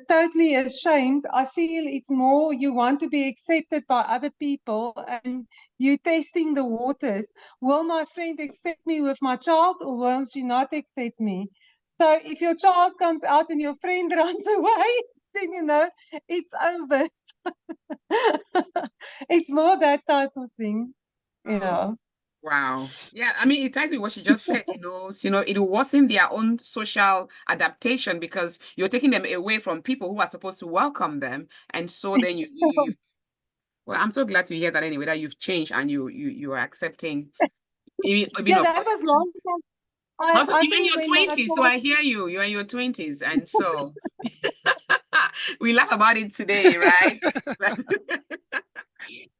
totally ashamed. I feel it's more you want to be accepted by other people and you testing the waters. Will my friend accept me with my child or will she not accept me? So if your child comes out and your friend runs away, then you know it's over. It's more that type of thing. Yeah. Wow. Yeah, I mean, it ties with what she just said, it wasn't their own social adaptation because you're taking them away from people who are supposed to welcome them. And so then well, I'm so glad to hear that anyway, that you've changed and you are accepting even Yeah, of that was long time. also I you're in think your when my 20s, so child, I hear you. You're in your 20s. And so we laugh about it today, right?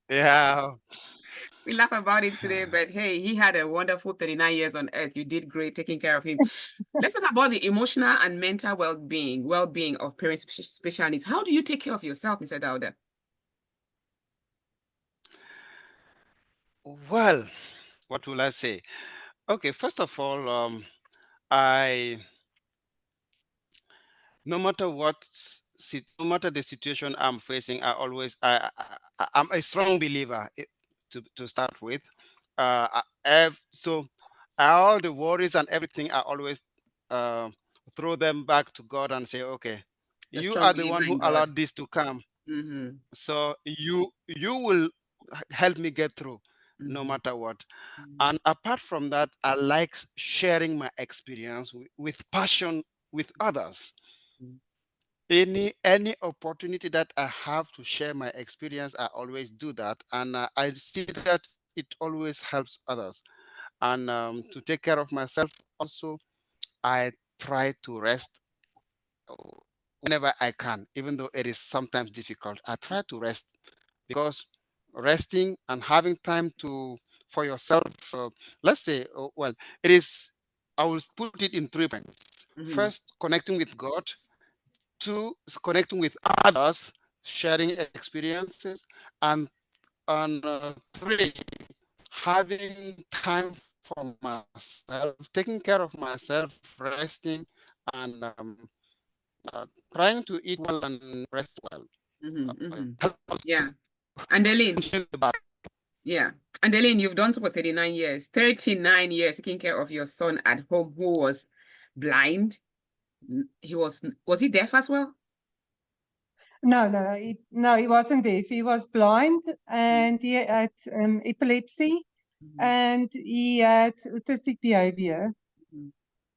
Yeah. We laugh about it today, but hey, he had a wonderful 39 years on earth. You did great taking care of him. Let's talk about the emotional and mental well-being of parents with special needs. How do you take care of yourself, Mr. Dauda? Well, what will I say? Okay, first of all, I no matter no matter the situation I'm facing, I'm a strong believer to start with. So all the worries and everything, I always uh, throw them back to God and say, okay, A you strong are the believer one who in God. allowed this to come. Mm-hmm. So you will help me get through no Mm-hmm. matter what. And apart from that, I like sharing my experience with passion with others. Mm-hmm. Any opportunity that I have to share my experience, I always do that, and I see that it always helps others. And to take care of myself, also I try to rest whenever I can, even though it is sometimes difficult. I try to rest because resting and having time to for yourself, let's say, well, it is. I will put it in 3 points. Mm-hmm. First, connecting with God. Two, connecting with others, sharing experiences, and three, having time for myself, taking care of myself, resting, and trying to eat well and rest well. Mm-hmm. Mm-hmm. Helps to Yeah. Andeline, continue the battle. yeah. Andeline, you've done so for 39 years, 39 years taking care of your son at home who was blind. Was he deaf as well? no, he wasn't deaf. He was blind and he had epilepsy Mm-hmm. and he had autistic behavior. Mm-hmm.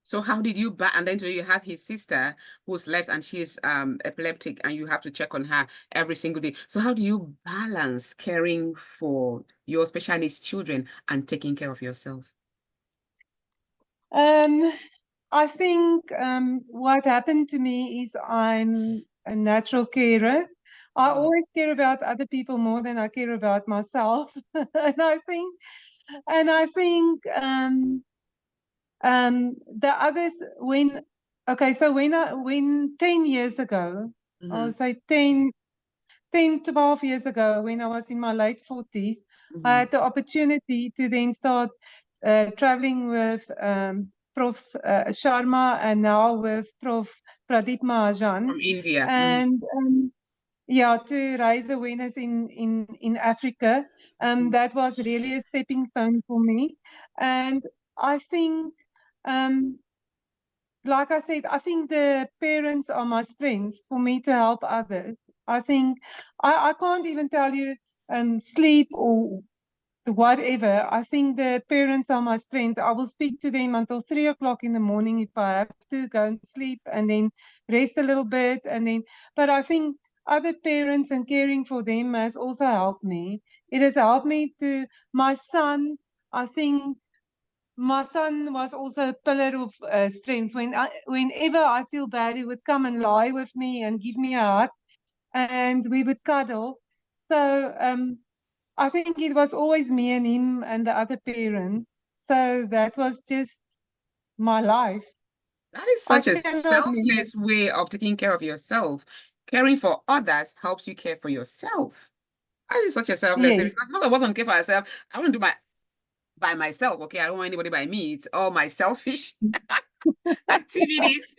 So how did you and then so you have his sister who's left and she's epileptic and you have to check on her every single day. So how do you balance caring for your special needs children and taking care of yourself? Um, I think what happened to me is I'm a natural carer. I Mm-hmm. always care about other people more than I care about myself. And I think the others when okay, so when 10 years ago, Mm-hmm. I'll say 12 years ago, when I was in my late 40s, I Mm-hmm. had the opportunity to then start traveling with Prof. Sharma and now with Prof. Pradeep Mahajan. From India. Mm-hmm. And yeah, to raise awareness in Africa. That was really a stepping stone for me. And I think, um, like I said, I think the parents are my strength for me to help others. I think I can't even tell you sleep or whatever. I think the parents are my strength. I will speak to them until 3 o'clock in the morning if I have to go and sleep and then rest a little bit and then but I think other parents and caring for them has also helped me. It has helped me to my son. I think my son was also a pillar of strength. Whenever I feel bad, he would come and lie with me and give me a hug, and we would cuddle. So I think it was always me and him and the other parents. So that was just my life. That is I such a cannot remember. selfless way of taking care of yourself. Caring for others helps you care for yourself. That is such a selfless way Yes, because most of us want to care for ourselves. I want to do my by myself. Okay, I don't want anybody by me. It's all my selfish. activities,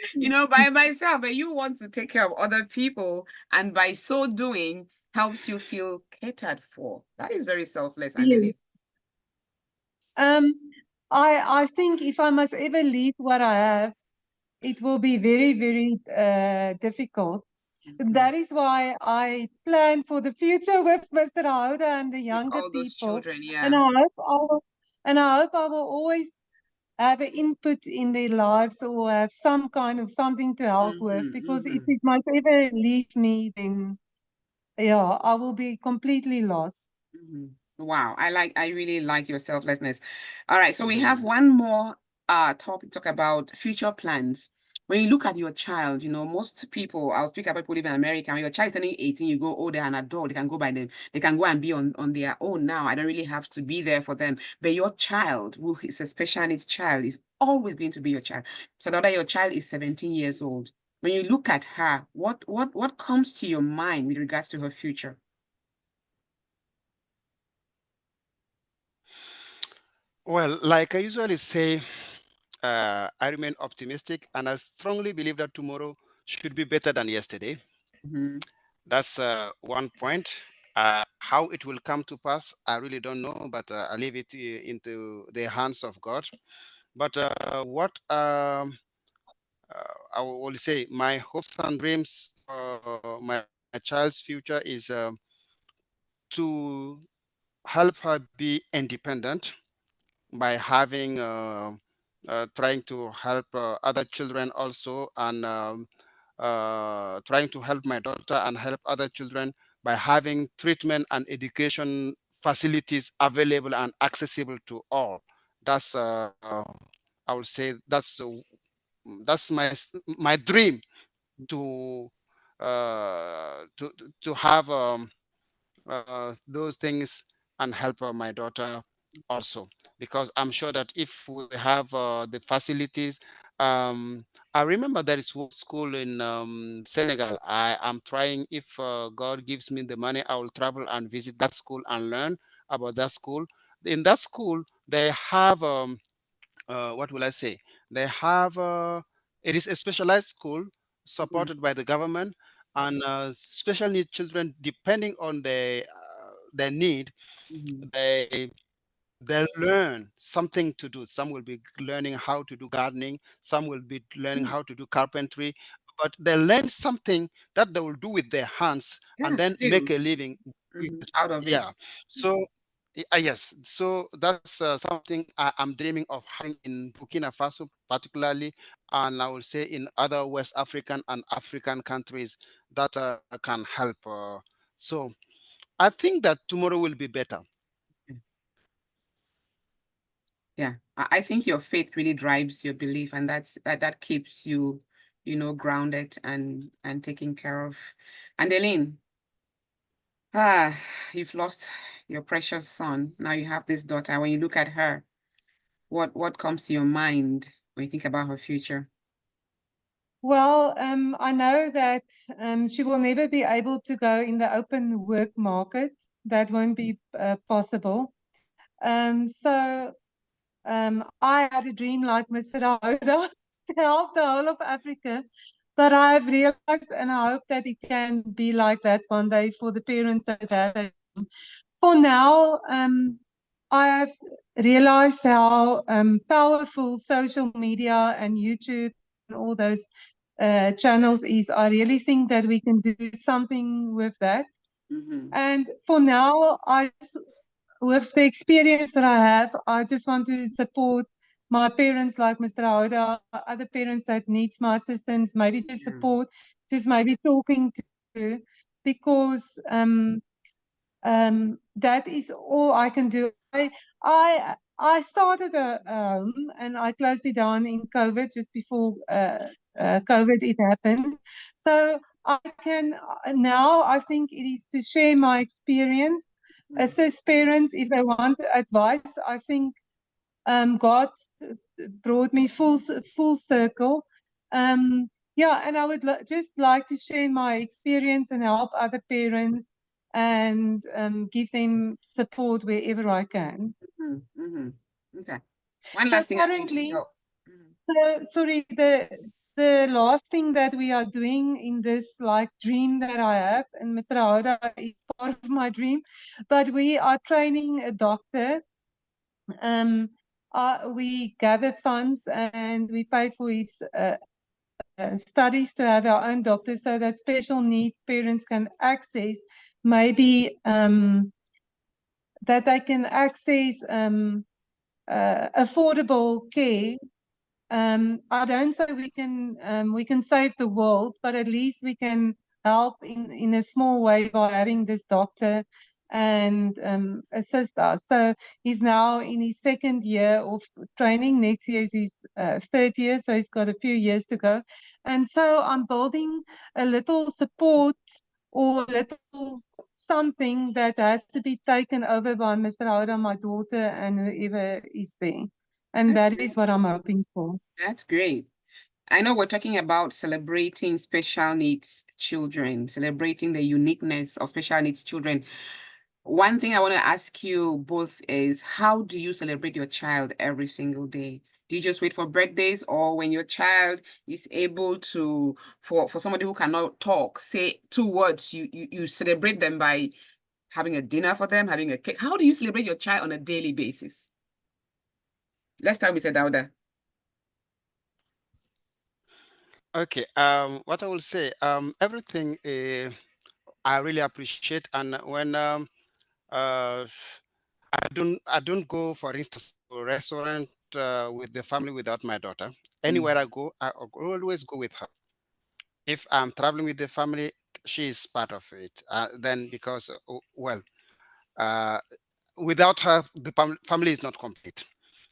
by myself, but you want to take care of other people, and by so doing helps you feel catered for. That is very selfless, Yes. Andeli. Um, I think if I must ever leave what I have, it will be very, very difficult. Mhm. That is why I plan for the future with Mr. Houda and the With younger all those people. children, And yeah. I hope I will always have an input in their lives or have some kind of something to help with. Because if it must ever leave me, then yeah, I will be completely lost. Wow, I really like your selflessness. All right, so we have Mhm. one more topic, talk about future plans. When you look at your child, most people, I'll speak about people live in America. When your child is turning 18, you go, oh, they're an adult, they can go by them, they can go and be on their own now. I don't really have to be there for them. But your child, who is a special needs child, is always going to be your child. So now that your child is 17 years old, when you look at her, what comes to your mind with regards to her future? Well, like I usually say, I remain optimistic, and I strongly believe that tomorrow should be better than yesterday. Mhm. That's one point. How it will come to pass, I really don't know, but I leave it into the hands of God. But what I will say, my hopes and dreams for my child's future is to help her be independent by having trying to help other children also, and trying to help my daughter and help other children by having treatment and education facilities available and accessible to all. That's I would say that's my dream, to to have those things and help my daughter also, because I'm sure that if we have the facilities, I remember there is one school in Senegal. I am trying, if God gives me the money, I will travel and visit that school and learn about that school. In that school they have what will I say? They have it is a specialized school Mhm. supported by the government, and special needs children, depending on their need, Mhm. they they'll learn something to do. Some will be learning how to do gardening, some will be learning Mm. how to do carpentry, but they learn something that they will do with their hands and Yeah, then make a skills. living. Out of it. Yeah. So yes, so that's something I'm dreaming of having in Burkina Faso, particularly, and I will say in other West African and African countries that can help. So I think that tomorrow will be better. Yeah, I think your faith really drives your belief, and that keeps you, grounded and taken care of. And Eileen, ah, you've lost your precious son. Now you have this daughter. When you look at her, what comes to your mind when you think about her future? Well, I know that she will never be able to go in the open work market. That won't be possible. So I had a dream like Mr. Houda to help the whole of Africa. But I've realized, and I hope that it can be like that one day for the parents that have it. For now, I have realized how powerful social media and YouTube and all those channels is. I really think that we can do something with that. Mm-hmm. And for now, with the experience that I have, I just want to support my parents like Mr. Houda, other parents that needs my assistance, maybe to Yeah. support, just maybe talking to, because that is all I can do. I started a home and I closed it down in COVID just before COVID it happened. So I can now I think it is to share my experience, Mm. assist parents if they want advice. I think God brought me full circle. Yeah, and I would just like to share my experience and help other parents and give them support wherever I can. Mm-hmm. Mm-hmm. Okay. One So last thing I want you to currently, tell. Mhm. So, sorry, the last thing that we are doing in this like dream that I have, and Mr. Houda is part of my dream, but we are training a doctor. We gather funds and we pay for his studies to have our own doctor so that special needs parents can access maybe that they can access affordable care. I don't say we can save the world, but at least we can help in a small way by having this doctor and assist us. So he's now in his second year of training. Next year is his third year, so he's got a few years to go. And so I'm building a little support or a little something that has to be taken over by Mr. Houda, my daughter, and whoever is there. And That's that great. is what I'm hoping for. That's great. I know we're talking about celebrating special needs children, celebrating the uniqueness of special needs children. One thing I want to ask you both is, how do you celebrate your child every single day? Do you just wait for birthdays, or when your child is able to, for somebody who cannot talk, say two words, you celebrate them by having a dinner for them, having a cake? How do you celebrate your child on a daily basis? Let's start with Dauda. Okay. What I will say, everything I really appreciate, and when I don't go, for instance, to a restaurant with the family without my daughter. Anywhere I go, I always go with her. If I'm traveling with the family, she is part of it. Then because well, uh, without her, the family is not complete.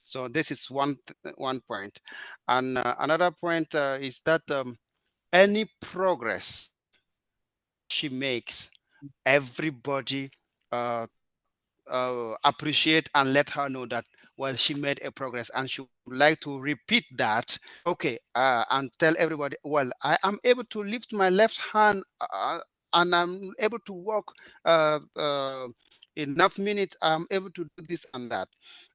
So this is one point, and another point is that any progress she makes, everybody appreciate and let her know that, well, she made a progress and she would like to repeat that. Okay, and tell everybody, well, I am able to lift my left hand and I'm able to walk enough minutes. I'm able to do this and that.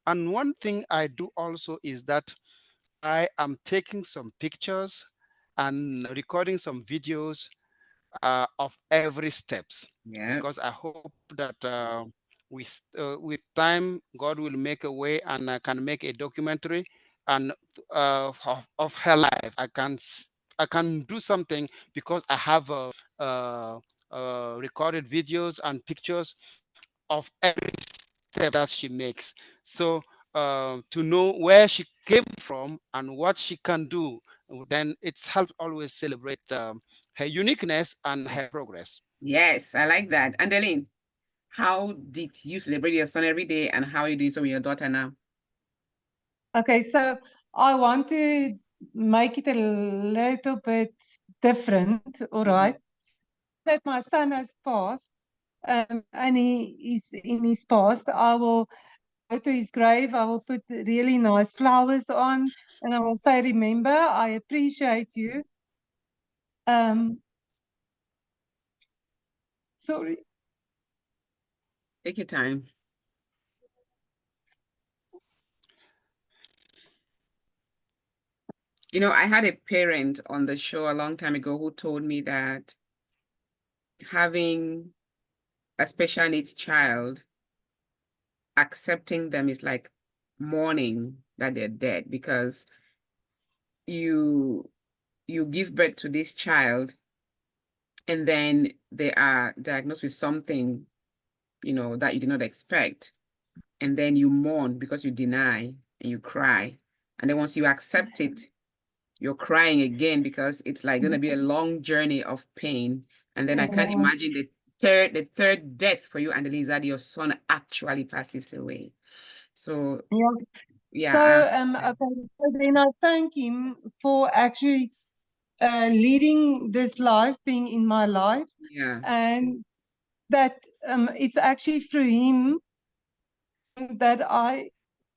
And one thing I do also is that I am taking some pictures and recording some videos of every steps, Yeah. because I hope that with time God will make a way and I can make a documentary and of her life. I can do something because I have recorded videos and pictures of every step that she makes. So to know where she came from and what she can do, then it's helped always celebrate her uniqueness and her Yes. progress. Yes, I like that. Andeline, how did you celebrate your son every day, and how are you doing so with your daughter now? Okay, so I want to make it a little bit different, all right? That my son has passed, and he is in his past, I will go to his grave, I will put really nice flowers on, and I will say, remember, I appreciate you. Um, sorry. Take your time. You know, I had a parent on the show a long time ago who told me that having a special needs child, accepting them is like mourning that they're dead, because you you give birth to this child and then they are diagnosed with something, that you did not expect. And then you mourn because you deny and you cry. And then once you accept it, you're crying again because it's like going to be a long journey of pain. And then I can't Yeah. imagine the third death for you, Annalise, that your son actually passes away. So Yeah. yeah, So, I understand. okay, so then I thank him for actually leading this life, being in my life, Yeah. and that it's actually through him that I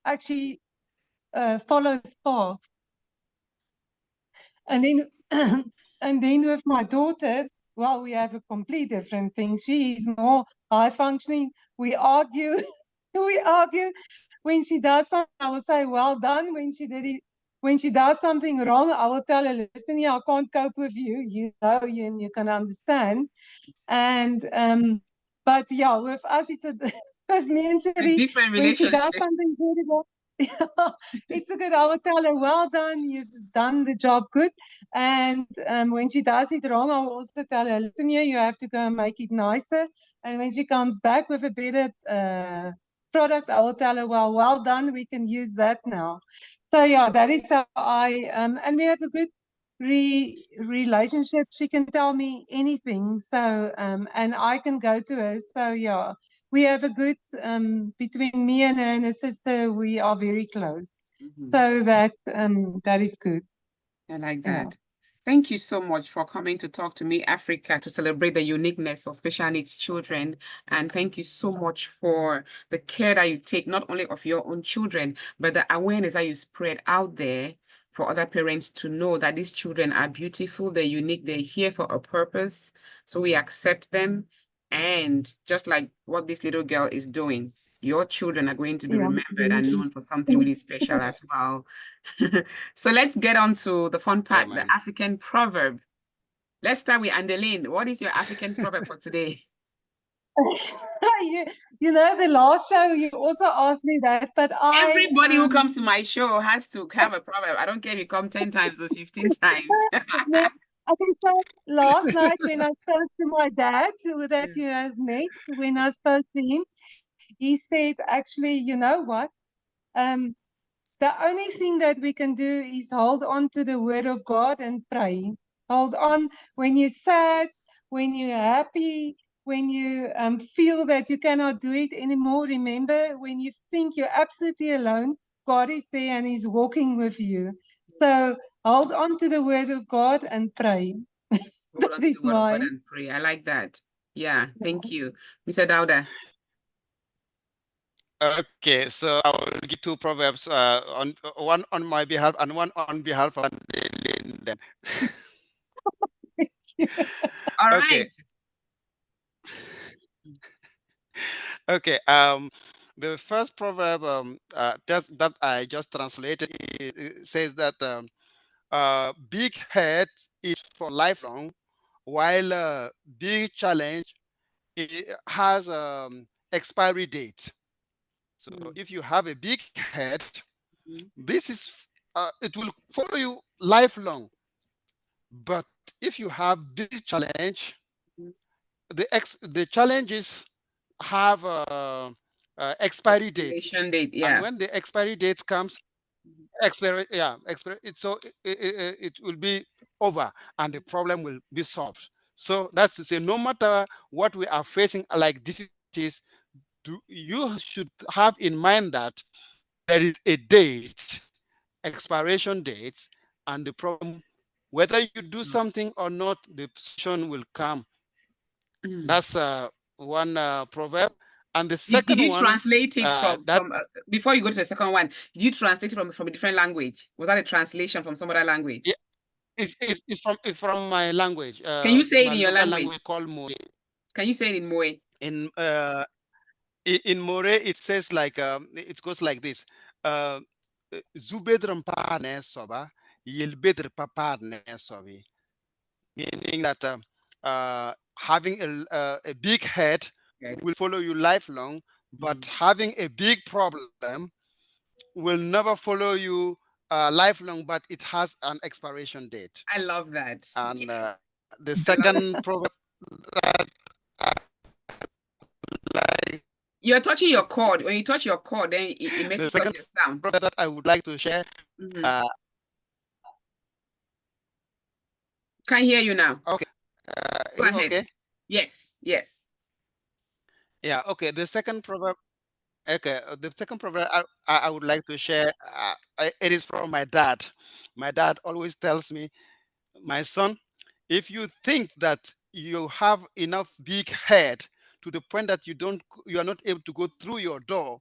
actually follow his path. And then, and then with my daughter, well, we have a complete different thing. She is more high functioning. We argue, we argue. When she does something, I will say, "Well done." When she did it, when she does something wrong, I will tell her, listen, I can't cope with you. You know, you can understand. And but yeah, with us it's a with me and A Cherie, different when she does relationship. something very well, it's a good. I will tell her, well done, you've done the job good. And when she does it wrong, I will also tell her, listen here, you have to go and make it nicer. And when she comes back with a better product, I will tell her, well done, we can use that now. So yeah, that is how I and we have a good relationship. She can tell me anything. So and I can go to her. So yeah, we have a good between me and her sister, we are very close. So that that is good. I like Yeah. that. Thank you so much for coming to talk to me, Africa, to celebrate the uniqueness of special needs children. And thank you so much for the care that you take, not only of your own children, but the awareness that you spread out there for other parents to know that these children are beautiful, they're unique, they're here for a purpose. So we accept them. And just like what this little girl is doing, your children are going to be Yeah. remembered and known for something really special as well. So let's get on to the fun Yeah, part, the man. African proverb. Let's start with Andeline. What is your African proverb for today? you, you know, the last show you also asked me that, but I Everybody who comes to my show has to have a proverb. I don't care if you come 10 times or 15 times. no, okay, so last night when I spoke to my dad, who Yeah. that you have met, when I spoke to him, he said, actually, you know what? Um, the only thing that we can do is hold on to the word of God and pray. Hold on when you're sad, when you're happy, when you feel that you cannot do it anymore. Remember, when you think you're absolutely alone, God is there and He's walking with you. So hold on to the word of God and pray. Hold That on to is the word of God mine. and pray. I like that. Yeah, thank you. Mr. Dauda. Okay, so I will give two proverbs, on one on my behalf and one on behalf of then. All Okay, right. okay. The first proverb that I just translated says that big head is for lifelong, while big challenge has expiry date. So if you have a big head, this is it will follow you lifelong. But if you have big challenge, the challenges have expiry dates, Expiration date. and Yeah. when the expiry date comes, expiry yeah, expiry, it will be over, and the problem will be solved. So that's to say, no matter what we are facing like difficulties, you should have in mind that there is a date, expiration dates, and the problem, whether you do something or not, the solution will come. That's one proverb. And the Did second you one, translate it that from before you go to the second one? Did you translate it from a different language? Was that a translation from some other language? yeah, it's from my language, Can you say it my in your local language? language called Moe. Can you say it in Moe? In in More, it says like it goes like this. Uh, Zubedram pa ne soba, yilbedr papa ne sobi. Meaning that having a big head Good. will follow you lifelong, but having a big problem will never follow you lifelong, but it has an expiration date. I love that. And the I love it. second proverb that I like, You're touching your cord. When you touch your cord, then it the messes up second your sound. proverb that I would like to share. Mhm. Uh, Can't hear you now. okay, Go is it ahead. okay? Yes, yes. Yeah, okay. The second proverb. Okay, the second proverb I would like to share. It is from my dad. My dad always tells me, my son, if you think that you have enough big head to the point that you are not able to go through your door,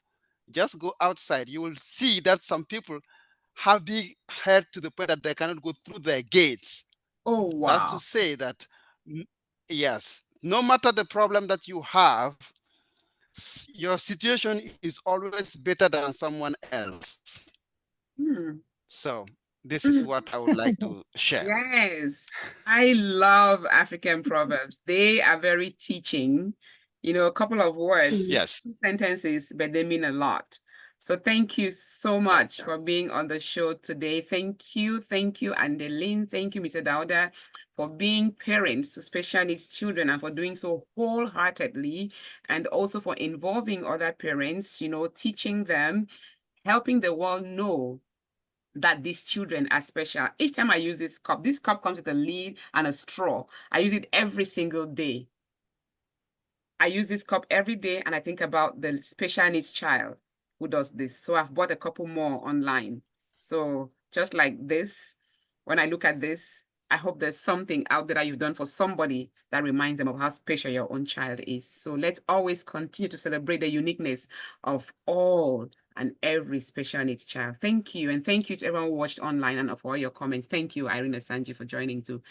just go outside. You will see that some people have big head to the point that they cannot go through their gates. Oh, That's to wow. say that yes, no matter the problem that you have, your situation is always better than someone else. Hmm. So this is what I would like to share. Yes, I love African proverbs. They are very teaching, a couple of words, Yes. 2 sentences, but they mean a lot. So thank you so much for being on the show today. Thank you, Andeline. Thank you, Mr. Dauda, for being parents to special needs children and for doing so wholeheartedly, and also for involving other parents, teaching them, helping the world know that these children are special. Each time I use this cup comes with a lid and a straw. I use it every single day. I use this cup every day and I think about the special needs child who does this. So I've bought a couple more online. So just like this, when I look at this, I hope there's something out there that you've done for somebody that reminds them of how special your own child is. So let's always continue to celebrate the uniqueness of all and every special needs child. Thank you. And thank you to everyone who watched online and for all your comments. Thank you, Irene Sanji, for joining too.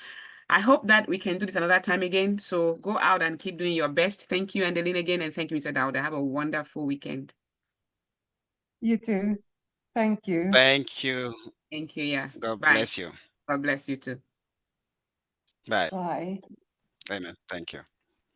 I hope that we can do this another time again. So go out and keep doing your best. Thank you, Andeline, again. And thank you, Mr. Dowda. Have a wonderful weekend. You too. Thank you. Thank you. Thank you. Yeah. God Bye. bless you. God bless you too. Bye. Bye. Amen. Thank you.